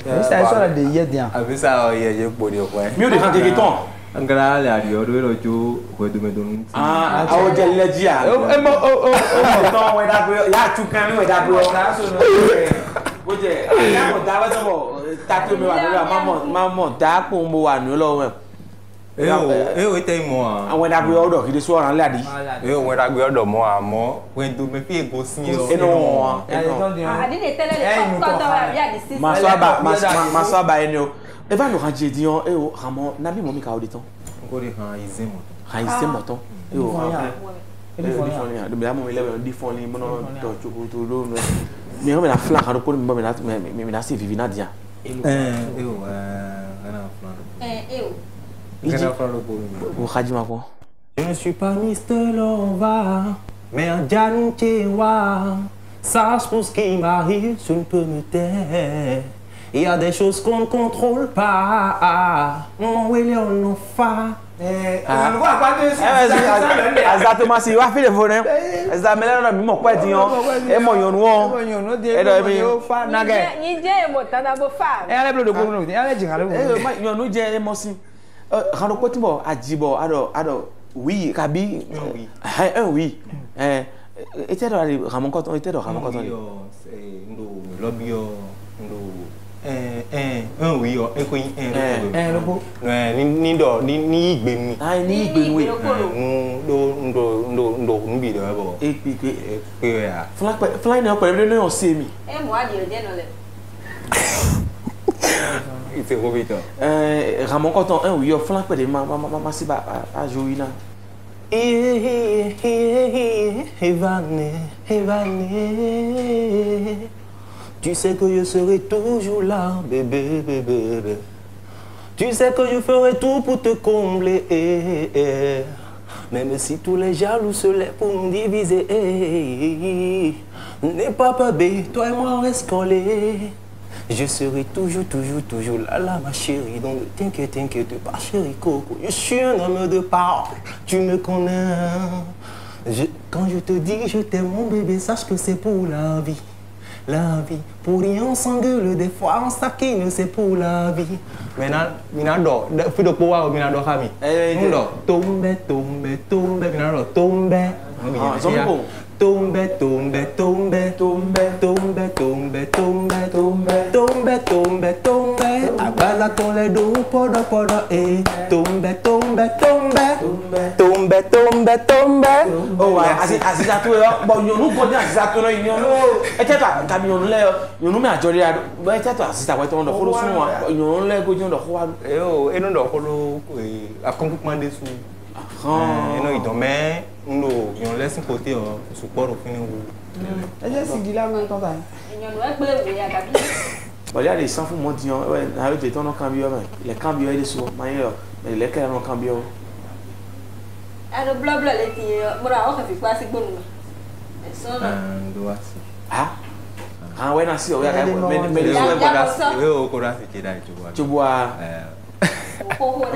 Esa so la de ye dia. Avisa o ye bodi o kwa. Mi o de kan keke ton. Angara le ari o lo jo ko do me don. Ah, awo je leji a. E mo ton we da gbe ya tu kan mi we da gbe. Bo je, ya mo da ba so mo ta to mi wa lo ma mo da po mo wa nu lo we. O ite mo Àwọn da gbe odo kide so ran le adi. o da gbe odo mo amo when do me fi ego sin yo. Eno won. Adi de tele le to to abi adi sis. Ma so ba eni o. E va no kan je di on o Ramon na bi mo mi ka o de ton. Ko de han izemo. Ha ise mo ton. E o. E di me mo mi le di fon ni mo no to chuku to lo no. Mi o me na flan kan ko mi na si vivi na dia. Je ne suis pas Mr. Lova, mais un Jan Chewa. Sache pour ce qui m'arrive, je ne peux me taire. Il y a des choses qu'on ne contrôle pas. Mon William non fa. Exactement si wa fi le fo ne. Eza me le mi mo pa di on. E mo yonu on. E do mi fa na ge. Ni je mo tana bo fa. E ale blo do no. E ale jingale. E ma yonu je e mo si. Kan do poti bo ajibo ado oui kabi. Oui. Ete do ali Ramon Koton ete do Ramon Koton. Ndo lobio ndo oui o e ko yin lobo. Ni igbe mi. Ni igbe mi. Ndo nbi de bo. E Pe ya. Fly na ko le no se mi. E mo adi o je no le. Ite ko bito. Ramon Koton oui o fly pe de ma si ba a joina. Evané. Tu sais que je serai toujours là, bébé, bébé, bébé. Tu sais que je ferai tout pour te combler. Même si tous les jaloux se lèvent pour nous diviser. N'aie pas peur, bébé, toi et moi on reste collés. Je serai toujours là, ma chérie. Donc ne t'inquiète pas, chérie Coco. Je suis un homme de parole, tu me connais. Quand je te dis je t'aime, mon bébé, sache que c'est pour la vie. La vie, pour rien on s'engueule, des fois on s'aquine, c'est pour la vie. Maintenant, minado, fui de pouvoir minado kami. Mundo, tombe, minado, tombe. Tombe. Abaza ton dans les dos, podo, et tombe, tombe, tombe, tombe, tombe, tombe. Oh, asisa to yo, bon yo nu ko ni asisa to no yin yo. E teta ka mi yo nu le yo nu me ajori ado. Ba teta asisa wa to ndo ko lo sunu wa. Yo nu le go jo ndo ko wa. E no ndo ko lo accompagnement de sou. E no idome ndo yo laisse côté support au fini wo. Est-ce que c'est là où ton temps? Yo nu e gbele wo ya ka bi. Bon, il y a des sans fou mon dion, ouais, avec des tons de cambio, les cambios et les sous, mais les cœurs non cambio. Alors blabla les ti mura o ka fi pa si gbonu. Eso no. Doa. Ah ouais, nasi, ouais, mais les autres voilà. Oui, au courant c'est que là tu vois.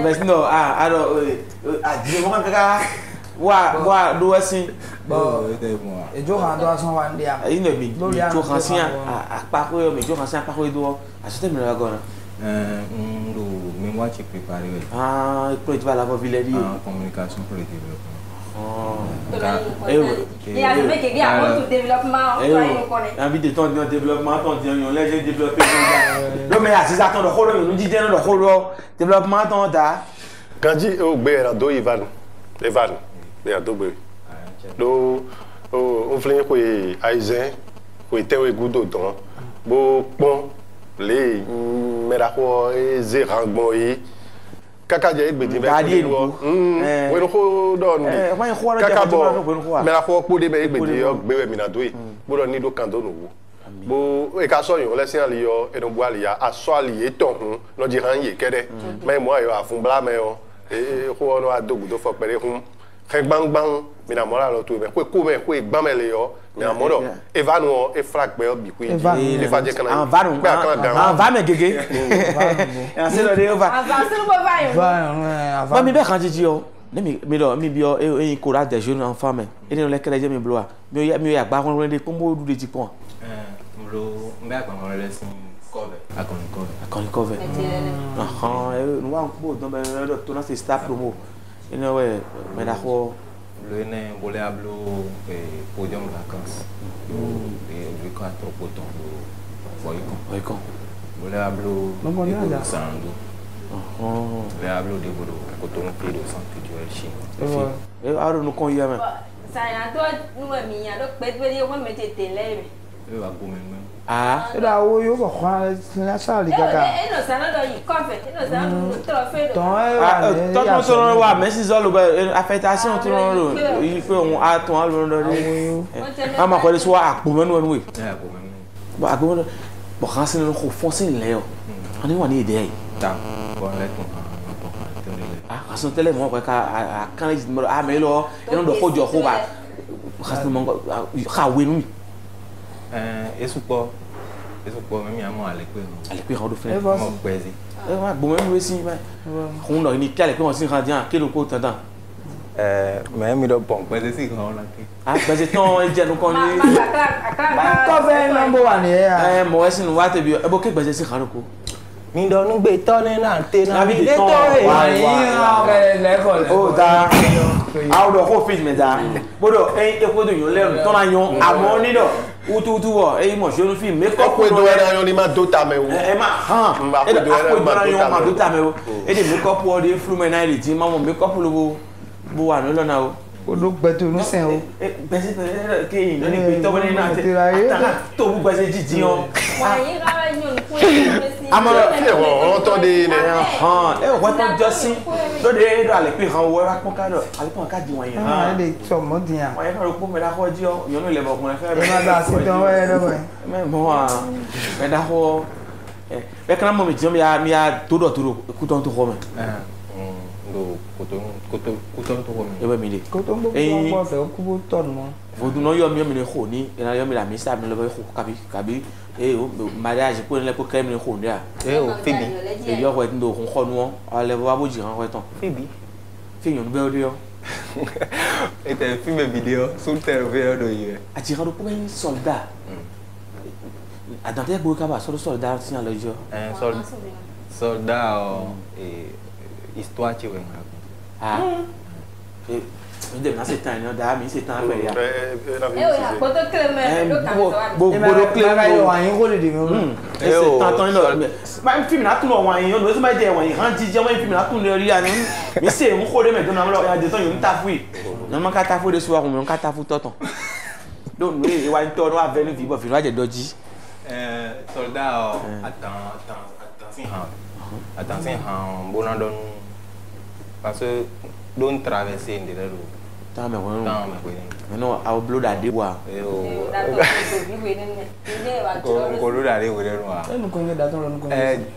Mais non, alors dis moi kaka wa do assim. Bon, et jo kan do asan wa ndia. Ine bi jo kan sin a pa ko yo, mais jo kan sin pa ko do. A c'était me agora. Ndo mémoire qui préparé. Ah, pour tu vas la village en communication pour le développement. Oh. Et à le mec qui a un développement, on connaît. Envie de ton développement, ton on les développer. Non mais c'est ça ton de holo, nous dit dans le holo, développement ton ta. Quand dit au béra do Ivan. Evan. Ya do be. Do o flin ko aizen ko tewe gudo don. Bo pon le mera ko ze rangbon yi. Kaka je egbe di be ko we no ko don ni kaka bo me la ko po de be egbe di ogbe we mi na do yi bo do ni do kan do no wo bo e ka so yon lesin ali yo e no bo ali ya aso ali e ton hun no ji han ye kede me mo ayo afun bla me yo e ko no adogu do fo pere hun ke gbangban mi na mo la lo to me ko gban me le yo mi na mo do e va no e frag be obi ku e fa je kana va no va me gege en se lo de va va se lo va yo va mi be kan ji yo mi do mi bi o e courage des jeunes enfants mais e ne le kele je mi bloa mi ya gba kon de pombo du de ti pon mlo mbe agba mo le sin cover akon cover no wa po do be to na se staff promo ene we me da ko le ne bolé hablo podium vacances le quatre poton foi com bolé hablo sando le hablo de bodo coton pedo centre culturel chinois e aro no kon ya me sa ya to nu mi ya do pe pe yo me te tele e va gomen men e da wo yo ko kwa na sali kaka e no sa na do yi coffee e no sa trophée do ton ton wa mais si zolo affectation ton ro yi pe on a ton lo do ni ama ko le so apo menu enu we ba apo menu bo kan sin no ko fonse le yo ani wa ni ide yi ta bo le ton aso tele mo ko ka kan mo a me lo e no do ko jo ko ba khasno mo ka we nu eso po memi amo ale pe ro do fe mo pezi wa bo me we si ba khun do ni kale pe won sin kan dia ke lo ko tan mais mi do bon pezi si kan la ke pezi ton e je nu kon ni ko fe number 1 ya mo we sin wa te bi e bo ke pezi si kan ko mi do nu gbe to ni na te na mi de to o da aw do ko fit me da bodo e ko do yon le to na yon amo ni do utu wo e mo jonu film make up ko do era yon ni ma do ta me wo e ma han e do ma do ta me wo e de make up wo de flu me na ile ti ma mo make up lo bo wa no lona o do gbeto nu sen o gbese ke yin ni pe to ni na te to bu gbese jiji o wa yin ga ba yon ku e amoro on to de ne han e wo to josin do de do ale pe han wo ra pon ka do ale pon ka di won yin han e de so mo dian won yin ro po me da ko ji o yon le mo kun fe e ma da si ton we do me mo wa me da ho be kana mo mi jom ya mi ya to ku ton to ho me do coton to e we mi le coton bo mo fe ku bo ton mo vodu no yo mi ne ho ni ina yo mi la mi sa mi le be ho kabi e o mariage ko le ko krem ni ho ndia e o fibi e yo ko ndo ho ho nu o le wa bo ji han ko ton fibi fi yon be o de yo e te filme vidéo sur terre do ye a ti rado pour un soldat a dans des boka ba soldat ti le jo soldat histoire ti we ah Inde na c'est temps da mi c'est temps faire ya. Ya photo clé mais do ka so. Bodo clé yo wa yin ko le de mi. C'est temps no. Ma film na tun wa yin yo no so ma de wa yin han ji je ma film na tun le ri ani. Mi se mo ko de me do na lo ya de ton yo nta fu yi. Na ma ka ta fu de so wa ko mo ka ta fu toton. Donc nous et wa nto no avenu vi bo fi wa je doji. Soldat attention bon don parce que don traverser de là. Ta me won. Mais non a blow da de wa. Ko lo da de we no a. E no ko da ton no ko.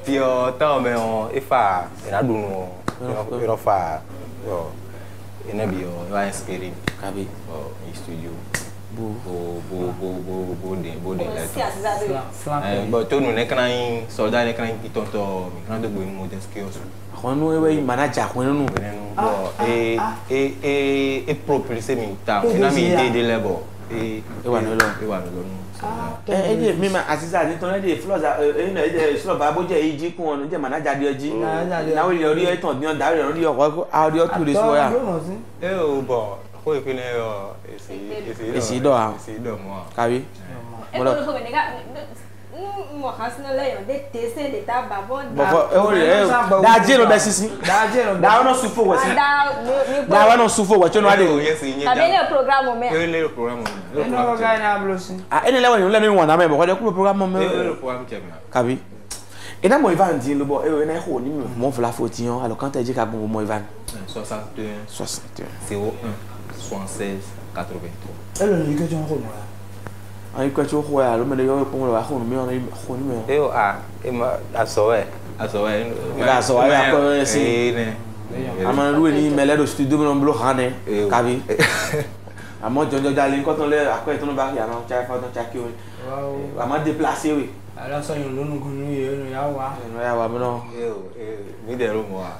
Tio ta me on e fa na du no. Ero fa yo. Ene bi yo wa inspire Kabi. In studio. Bo de but to no ne kan soldat ne kan pitonto mi kan do gbe mo de skills. Kono we manager kono no. E propulser mi ta na mi de level. E wa no lo. Eh mi ma asisa ni ton de flows e slow ba bo je iji kun onu je manager de oji. Na we ori e ton ni da ori o audio to this way. O bo ko e pele esi do a. Kabi. Mo lo ko ne ga mo hasna le yo de tese de ta babon. Da jero be sisi. Da no sufo wo si. Da wa no sufo wo che no ade. Tabe le programme me. Le programme. No ga na blosi. Ah ene le wa le no na me bo ko de ku programme me. Le programme chema. Kabi. Et moi Ivan dit le bon et na ko ni mo vla fotian alors quand tu dis ka bon mo Ivan 61 01 76 83. Elo ni ke jon ko mo. Ai ko cho ho ya lo me yo ko lo wa ko mi ona ko ni me. E ma aso e. Ga so ya ko si. Ama lu ni mele do studio me no blo hane. Kabi. Amo jonjo dali ko ton le akọ ton ba ya ma cha fa ton cha ki o. Wow. Ama déplacer oui. Ala so yin lo nu kun ni ye no ya wa. No ya wa me no. Mi de ro mo a.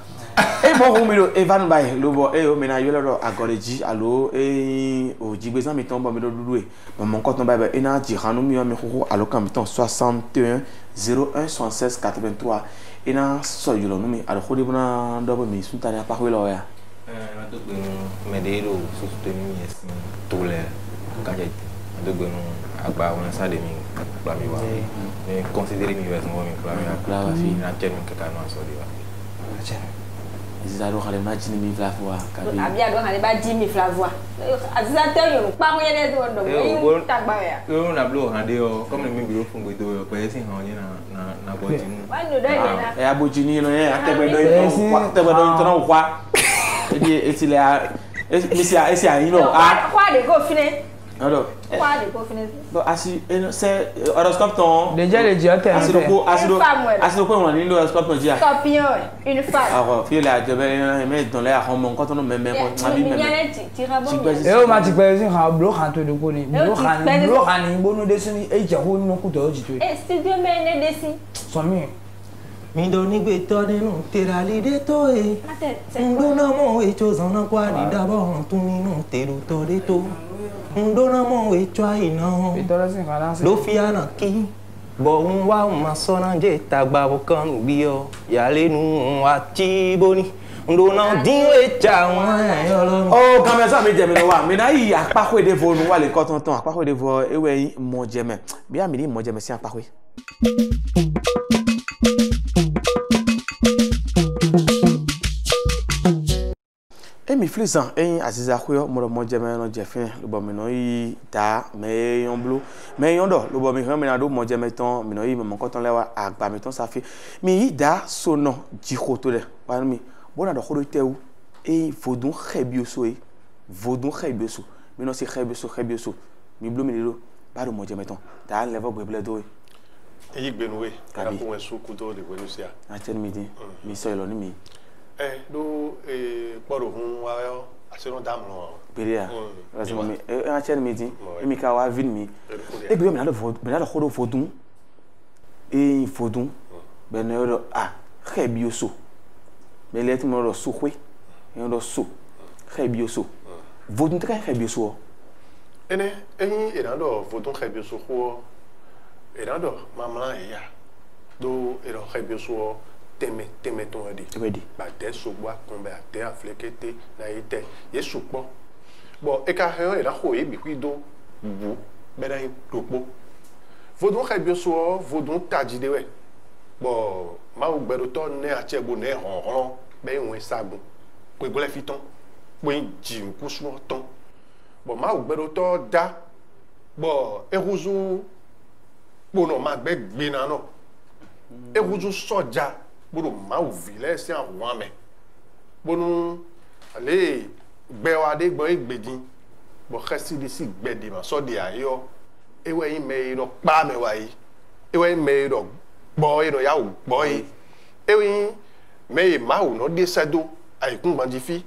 E mo hu mi lo Evan bai lo bo e o me na yo lo agoreji alo e o jigbe san mi ton bo mi do dudu e. Mo mo ko ton bai e na ji hanu mi o mi ko alo kan mi ton 61 01 76 83 e na so yo lo nu mi alo ko de bona do bo mi sunta na pa ko lo ya. Na do gbe me de lo sustenu mi esi to le ka je do gbe nu agba won sa de mi gba mi wa. E considérer mi wes mo mi gba mi la wa fi na chen mi ka no so de wa. Azizado khale ma jini mi flavoa kabi. Abia do khale ba jini flavoa. Azizado yo pa mo yele do ndo mi tagba ya. Yo na blo hande o comme mi biro fun gbe do pe sin han ni na bo jinu. Wa no do na. E abojini no e ategbe do no kwa. Eti le esi ayin no. Kwa de go fine. Alors, Quoi de quoi finir? Bon, c'est horoscope ton. Déjà les dieux t'es. Asido ko on ni horoscope ton dia. Scorpion, une femme. Alors, fille la je vais mais dans les hommes quand on même ko ma bi même. E o ma ti pe sin ha blo kan to de ko ni. Blo kan ni bonu de sin e je ho no ku to ji to. E studio me ne desi. So mi. Mi do ni gbe to de nu tera li de to e. Ndo na mo e cho zan na kwa di da bo tun ni nu teru to de to. Ndona mo e chwa ina lo fiana ki bo unwa uma sona je tagba bokan bi o ya lenu ati boni ndona din e cha won Ọlọ́run oh quand ça me jeme no wa mi na yi apako de vo nu wa le ko ton apako de vo ewe yin mo jeme bi ami ni mo jeme si apako. Mi flisan Aziza Khuyo mo jeme no jefin lo bo mi no yi da me yon blu me yon do lo bo mi kan mi na do mo jeme ton mi no yi mo ko ton lewa agba mi ton safi mi yi da so no ji khoto de wa mi bona do khodo tewu vodun khebioso vodun khebioso mi no si khebioso mi blu mi lo ba do mo jeme ton da level gbeble do yi gbenuwe ka ko ensu kuto de gbenusia a chen mi di mi so lo ni mi do poro hun wa yo asero dam no peria parce que mi a chen mi di mi ka wa vin mi e gbe mi na do khodo vodun vodun ben no khebioso mais les mo do souhwe yon do so khebioso vodun très khebioso ene ina do vodun khebioso ko ina do mamla ya do ina khebioso teme ton adi ready ba te so gba kon ba te aflekete na ite ye supo bon e ka he e na ho e bi ku do bu be na dopo vodun kha bi so vodun taji de we bon ma o gbero to ne a che bo ne hon be won sagun pe gole fiton pe ji ku so ton bon ma o gbero to da bon e ruzu bo no ma gbe na no e ruzu soja bo ma o vile si an wa me bo nu ale gbe wa de gbo igbedin bo khasi di si gbede ma so di ayo ewe yin me no pa me wa yi ewe me no gbo yi no ya o gbo yi ewe yin me ma o no de sado aikun banji fi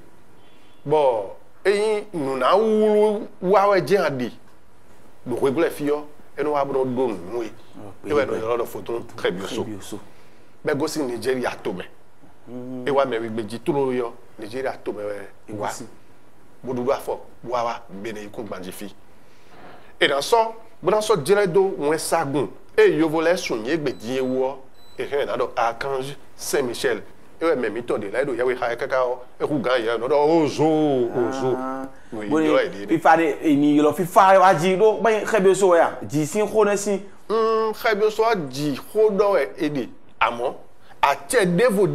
bo eyin nu na wu wa we je adi do ko gele fi yo eno wa bro do nu yi ewe no yo do photo très bien so be go si Nigeria to me ewa me gbeji turo yo Nigeria to me wa bodudu afọ wawa bene ikun gbanjifi e dan so dire do won sagun e yovo le sunye gbedin ewo e he na do Archange Saint Michel e we memi to de la do yawe ha kaka o e ku gan ya no do ozo boni ifade eni lo fifa waji do ba khebe so ya ji sin khonesi khebe so ji khodo e de amo a che devo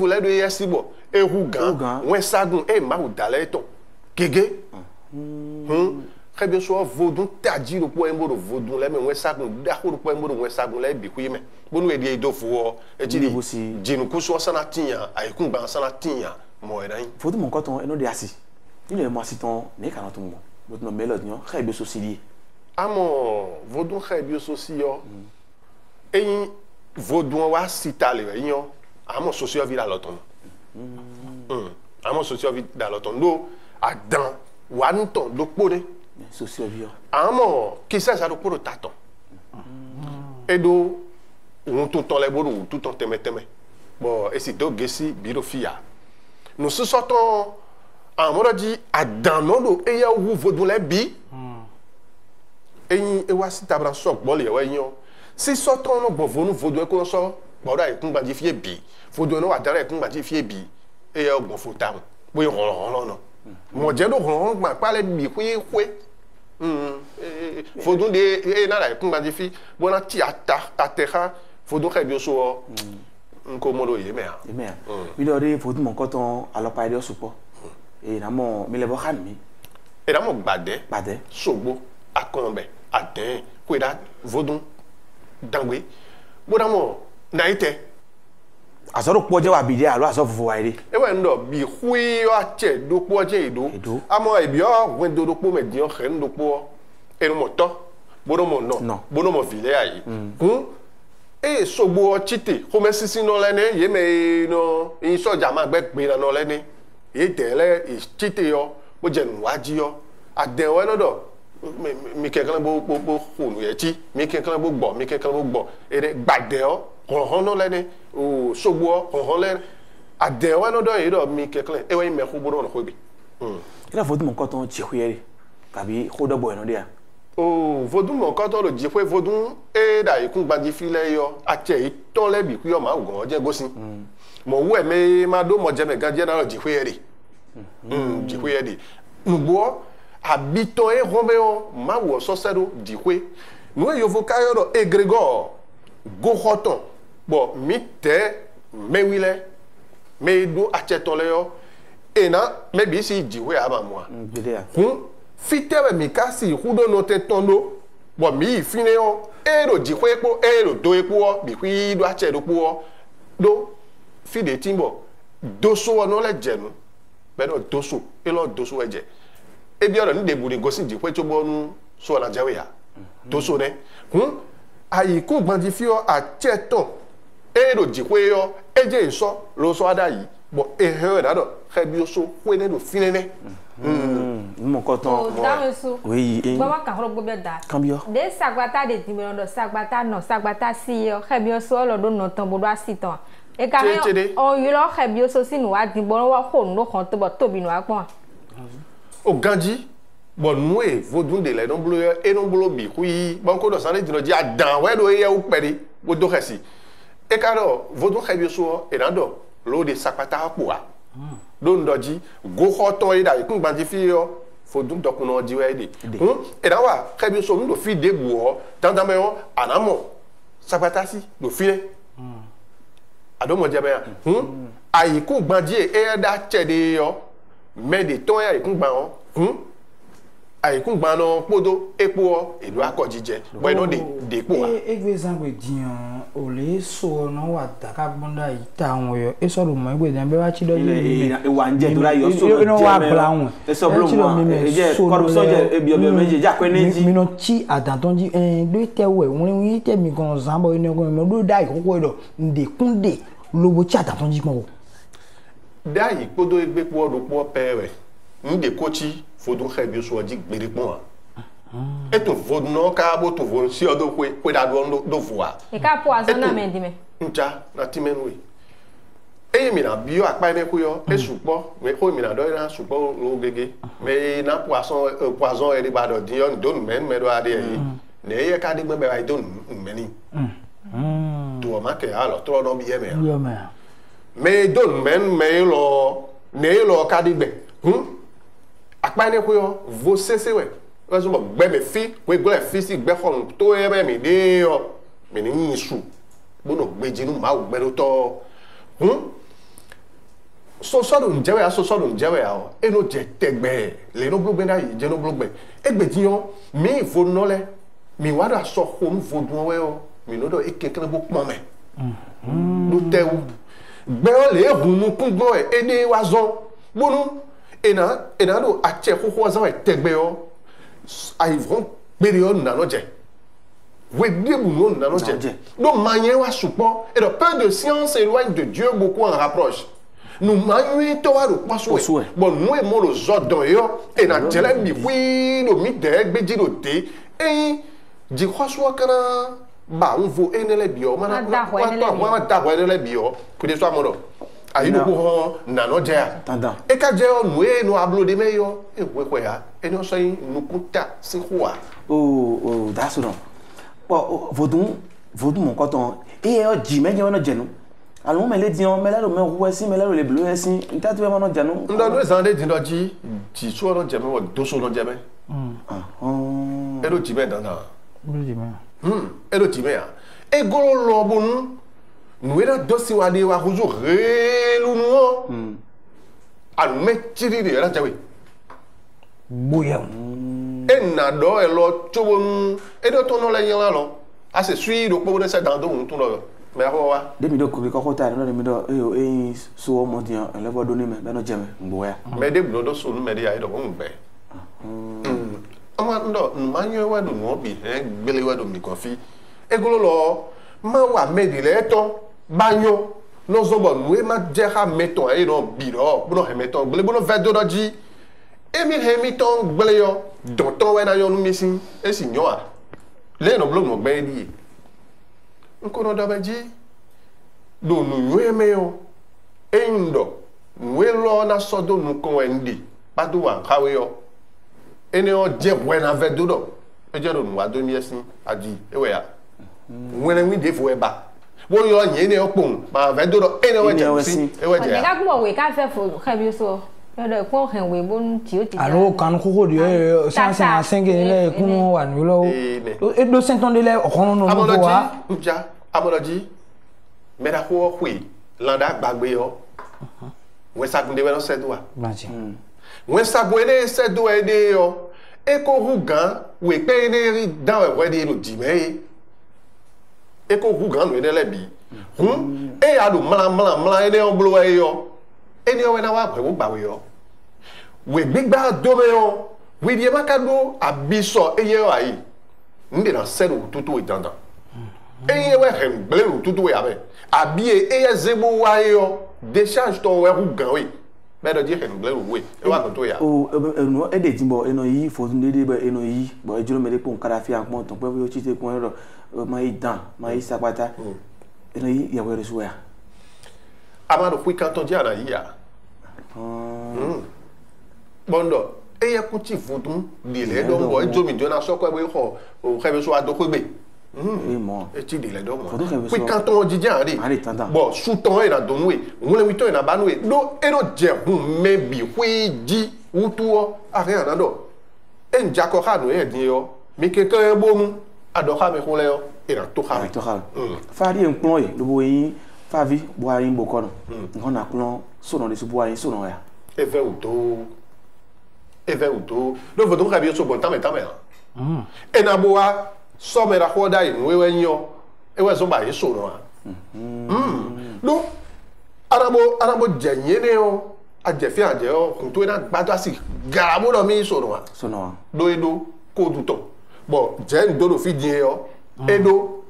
la do yesibo e ku gan won sagun e ma o dale ton gege khebe so vodun taji ro po embo ro vodun le me won sagun da ko ro po embo ro won sagun le bi ku yime bonu e di do fo e ti di jinu ku so sana tiyan aikun gba sana tiyan mo e dan vodun mo nkan ton eno de asi ni le mo asi ton ne kan ton mo do no melod nyo khebe so sili amo vodun khebe so si yo eyin vodun wa sitale yin amo socio vida loton amo socio vida loton do adan wa nton do pore socio vio amo kisa sa do poro taton edo won to ton le bodo tout ton teme bon e si do gesi biro fia no so soton amoro di adan no do e ya wu vodun le bi eyin e wa si tabra so gbo le wa yin si soton no gbo vonu vodun e ko so gbo da ikun gbaji fie bi vodun no wa dara ikun gbaji fie bi e ya ogbon fo ta bo ron no mo je do ron gba pa le bi kwe fodun de e na la ikun gbaji fi bona ti atera fodun khebe so nko mo do ye me a mi do re fodun mo nkan ton alopa ide osupo e na mo mi le bo khan mi e na mo gbade sogbo akonbe aden ko da vodun dangwe bo da mo na ite asoro poje wa bide alo aso fufu wa ire ewe ndo bi hui yo ache do poje edo amo ebi o wen do po me dion khen do po enu moto bodo mo no bodo mo vile ayi e sogbo o chite ko me sisi no le ne ye me no in soja ma gbe pe no le ni e tele e chite yo mo je nu waji yo aden we no do mi kekan bo hunu ye ti mi kekan bo gbo ere gbade o ko no le ni o sogbo ko le ade wa no do yi do mi kekan e we me ko bodo no ko bi kila fodu mo nkan ton chihuere tàbí ko do bo eno dia o vodun mo nkan ton lo ji pe vodun e da ikun gbaji file yo ache iton le bi ku yo ma ogun je gosin mo wu e me ma do mo je me gan je na lo ji huere ji huere nugbo habiton e romeo ma wo so sedo di hue no yo vokayo do egregor go hoton bo mi te me wile me do acheton le yo ena me bi si di hue aba mo fitewe mi kasi hudo no te tondo bo mi fine yo ero di hue po ero do epo bi hui do ache do po do fide timbo doso no le jenu be do doso e lo doso eje ebi oro ni deburi gosi di hue to bonu so na jawe ya doso ne ayi ku gbanji fi o acheton ero di hue yo eje iso lo so ada yi bo ehe na do khebi o so hue ne do fine ne mo koton oui baba kan ro gbe da cambio de sagbata de timiro do sagbata si yo khebi o so lo do no tan bodo asitan e ka o yi lo khebi o so sinu wa din bo wa ko no kan to bo tobi no apon o ganji bo nu e vodun de le don blo e don blo bi hui bon ko do san de no ji adan we do ye u peri bo do khasi e ka do vodun khebi o so e dan do lo de sagbata po a do ndoji go hoton ida ikun gbanji fi yo faut donc on a dit ouais et là wa très bien so nous fi de bois dans anamo sapatasi do fi ado mo je be ayi ku gbandie e da chede yo me de ton ya ku gban o ayi ku gban no podo epo elu akojije we no de epo wa egbe sangbe dian o le so no wa ta ka gbonda ita won yo e so ro mo egbe dian be wa chi do e wa nje to la yo so no wa bla won e so blo mo e je corruption je e bi obi meje ja ko ni ji mi no chi adanton ji do te we won yin te mi gan zambo ni ko mi do dai ko do nde kunde lobo chi adanton ji mo dai podo egbe po do po pere nde kochi fodo xebi so ji gbere pon e to vodo no ka bo to vo si odo kwe da do voa e ka poison na mendi me nja na timenwe e mi na bio apa ne ku yo e supo me ko mi na do na supo lo gege me na poison e ba do di on don men me do ade yi ne ye ka de gbe ba don meni to ma ke alo to no bi ye me me don men me lo ne lo ka de gbe apa ne ku yo vo sese we razo mo gbe me fi we gbe fi si gbe khon to e be mi de yo mi ni su bono gbeji nu ma gbe lo to so njewe ya o e no je tegbe le no blogbe na je no blogbe egbe ti yo mi fo no le mi wa da so ko nu fo dun we o mi no do e kekere bo pon me do tewu gbe o le hun mu kun gbo e de wa zo bonu ena do a che ko ko za e tegbe o ai vont period na no je we die bu no na no je do manye wa supo et le peu de science éloigne de Dieu beaucoup en rapproche nous manye to wa do paso bon nous e mo lo zodon yo e na jele bi wi do mi de gbeji do te e ji kwaso kana ba nvo enele bi o mana wa da ho enele bi o ku de so amodo ayi do ko na no je a e ka je o nu e no ablo de me yo e we ko ya e no so yin nu kuta si kwa that's wrong vodun mon coton et ji me je wono jenu alon me le dion me la ro me wo si me la ro le blue si nta tu me no jenu ndo do zande din do ji so no je me wo do so no je me e do ji me dan na e do ji me a e golo lo bonu nu era do si wa de wa huzu relu no alon me chiri de ra jawe boya na do e lo chobonu e do to no le yin la lo a se sui do po de se dan do un tun lo me ho wa de mi do ko ko ta no de mi do so mo dian le vo do ni me be no jeme ngbo ya me de do so nu me de ya do ko ngbe ama ndo manyo wa do no bi gbele wa do mi ko fi e golo lo ma wa me di le to banyo no zo bo nu e ma je ha meton e no bi ro bu no he meton gbele bu no ve do do ji emi hemiton gbele yo donton we na yo nu misin e si nyo a le no blog no gbe di nko no da ba ji do nu yo eme yo e ndo we lo na so do nu ko endi pa do wa kawe yo ene o je we na ve do do e je do nu wa do ni esin aji e we ya wele mi de fo e ba wo yo yin ne o pon ma ve do do ene o je si e we je ya ga gbo we ka fe fo ka bi so yo ko hen we bon ti o ti aro kan ko de sansan 5 le kun wa ni lo e do 5 ton de le okon no mo wa nja amoloji me da ko kwi landa gbagbe yo we sagunde we no sedua baji we sagunde sedua de yo e ko rugan we pe ne ri dan we de lo di me e ko rugan we de le bi e ya do mla ene on blo we yo eni o we na wa we gba we yo we gbigba do me yo we die makado abiso eye yo ayi nde na seru tutu idanda eye we hem bleu tutu we abe abie eye zebo wa yo décharge ton we rugan we me do die hem bleu we e wa to ya no e de timbo eno yi fo tunde de be eno yi bo ejuro me de pon karafi apon ton pe yo chite pon ro ma idan ma isapata eno yi ya we resu ya amado kwi kan ton dia na yi ya bondo eye ku ti fudun di le do bo ejo mi jona so ko we ho o khebe so adoko gbe et moi et tu dis les deux moi faut que puis quand on dit bien allez tanda bon sous ton et dans donné on le mito et na banoué do et no je me bi oui di ou tout a rien na do e njako ha no e din yo mi keke bomu adoka me ko le yo e na to ha to ha fa ri npon e lo bo yin fa vi bo ayin bo kono ngon na klon so no de so bo ayin so no ya e ve uto do vo do ka bi so bon tame e na bo wa so me ra ko dai no we nyo e we so ba yi so no do arabo jenye ne o ajefi aje o kun to na gbado si garamo do mi so no do edo ko du to bo je ndo do fi din o edo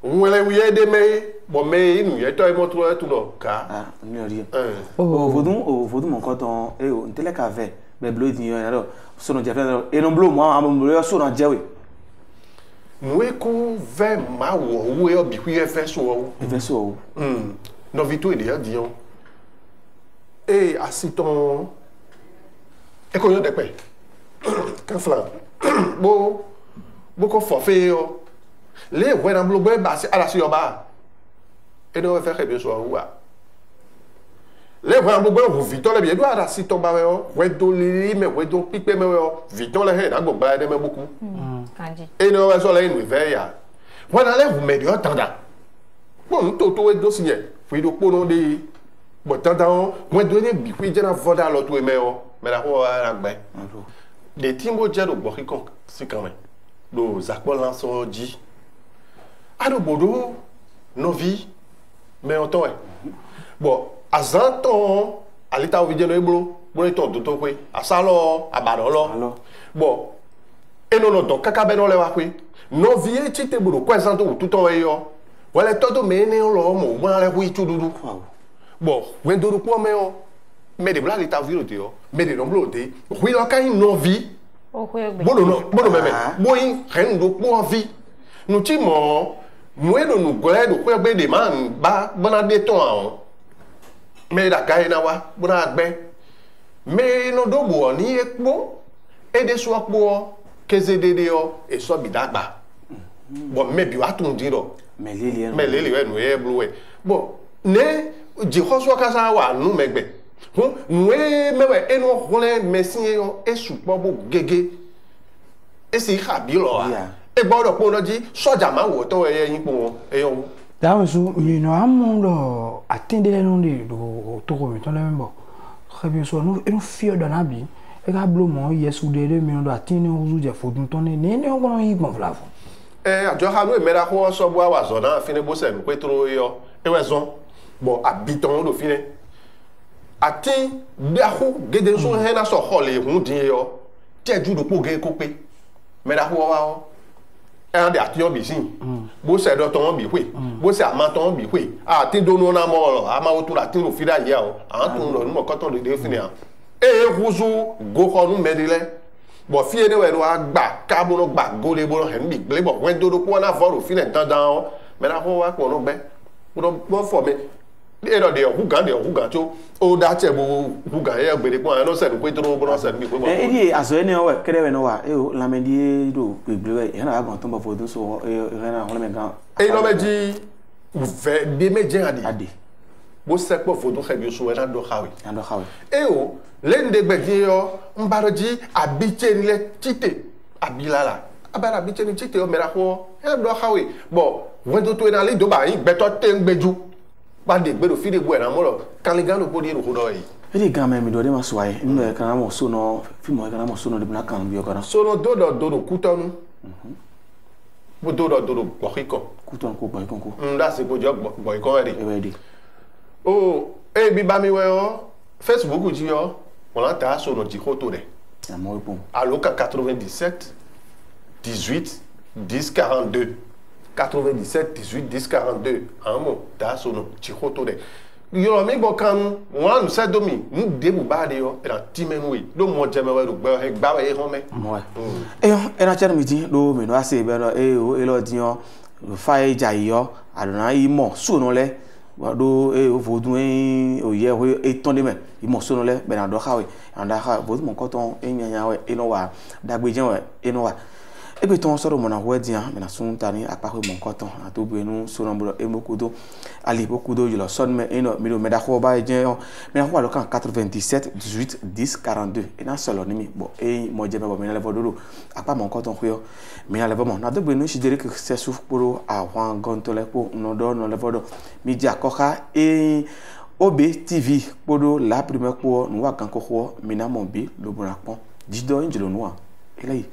nwele wiye de me bo me inu ye to e mo tu no ka mi ori vodun mon koton e o ntele ka ve be blo din yo na so no je fe e no blo mo am blo so no je we nwe ko ve ma wo we obi hu e fe so o no vitu e de dion e asiton e ko yo de pe kan flan bo ko forfait yo le we na blo gbe ba si ala si oba e do fe ke bi so wa le we na blo gbe vitu le bi do ala si ton ba we o we do li me we do pipe me we o vitu le he na gbo ba de me beaucoup kanji e no we so le inu ve ya we na le vous me dio tanda bon to we do si ye fi do po no de bo tanda o we do ni bi fi je na voda lo to e me o me la ko ara gbe de timbo je do bo kikon si kan me do zakpo lan so ji ado bodo novi me on to e bo azanton alita o video no eblo bo to do to pe asalo abado lo bo eno no don kaka be no le wa pe novi e ti te bodo ko azanto tout ton e yo wala todo me ne lo mo wa le hu tududu bo we do ko me o me de bla alita video te yo me de no blo te hu lo kan novi bono meme boyin ren do po vi nu ti mo mueno nu gole do ko gbe de man ba bona de ton awon me da kai na wa bona gbe me no do bo ni epo e de so po kezedede o e so bi dagba bo me bi wa tun di ro me lele we nu e blu we bo ne ji hoso ka sa wa nu megbe nwe mewe eno hole mesin yo esupo bo gege esi khabi lo a e gbodo po loji soja ma wo to eye yin po eyo da so mi no amundo atinde le no de do to ko mi to le mbo khabi so no eno fio do na bi e ga blo mo yesu de mi no atinde ozu je fodun to ne ne o ko yi gbon flafo ajo ha no e mera ko so bo wa zo na fini bo se nu petro yo e we zo bo abiton do fini ati dahu gede so he na so hole hu din yo teju do po ge ko pe me da ho wa o e de ati yo bi sin bo se do ton bi pe bo se ama ton bi pe ati do no na mo lo ama o tu la tin ro fi da ye o an tun lo ni mo ko ton de fini a e huzu go ko nu medile bo fi ene we ro agba ka bo no gba go le bo he ni gbe bo we do ko na fo ro fi le dan dan o me da ho wa ko no gbe bo fo me ero de huga to o da che bo huga e gbere po an no se ko tro bo no se mi ko bo e aso ene o kere we no wa e o la mendi do gbegbe e na agan ton bo fo do so e na ho le me gan e no meji ve de meje ade bo se po fo do khe bi so e na do khawi e o le nde gbegi yo mbaroji abiche ni le tite abilala abara abiche ni tite o mera ko e do khawi bo we do to na le do ba yin gbeto te ngbeju ba de gbero fi de gbo na mo lo kaligan lo podi ro do yi ele gama mi do de maswai nno e kana mo so no fi mo e kana mo so no de na kan bi o kana so no do kutonu bo do boiko kutonu ko boiko ko da se ko jo boiko ready o e bi ba mi we o Facebook ji yo on la ta so no ji photo de amo bon aloka 97 18 10 42 97 18 10 42 amo da so no ji photo de yo mi bo kan wan se domi nu de bu ba de yo era timenwe do mo jeme we rugbe he gba we ho me mo e yo era chere mi tin do mi no ase be no e o e lo din yo fa e ja yo adona yi mo so no le do e o vodun e o ye o e ton de me yi mo so no le be na do khawe anda kha vodun mo ko ton e nyanya we e no wa dagbe jen we e no wa e be ton soro mona wedia me na sun tani apako mon koton na to buenu so nombre e mokudo ali bokudo yo son me eno mi do me da ko ba je me na ko lo kan 97 18 10 42 e na solo ni mi bo e mo je me bo me na le vodoro apa mon koton ko me na le bon na do buenu si dire que c'est souf pour avoir gontole ko no do no le vodo mi dia koka e OB TV podo la première ko no wa kan ko mina mon bi lo bon akon dido njelo no e lai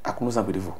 akuno za bedevo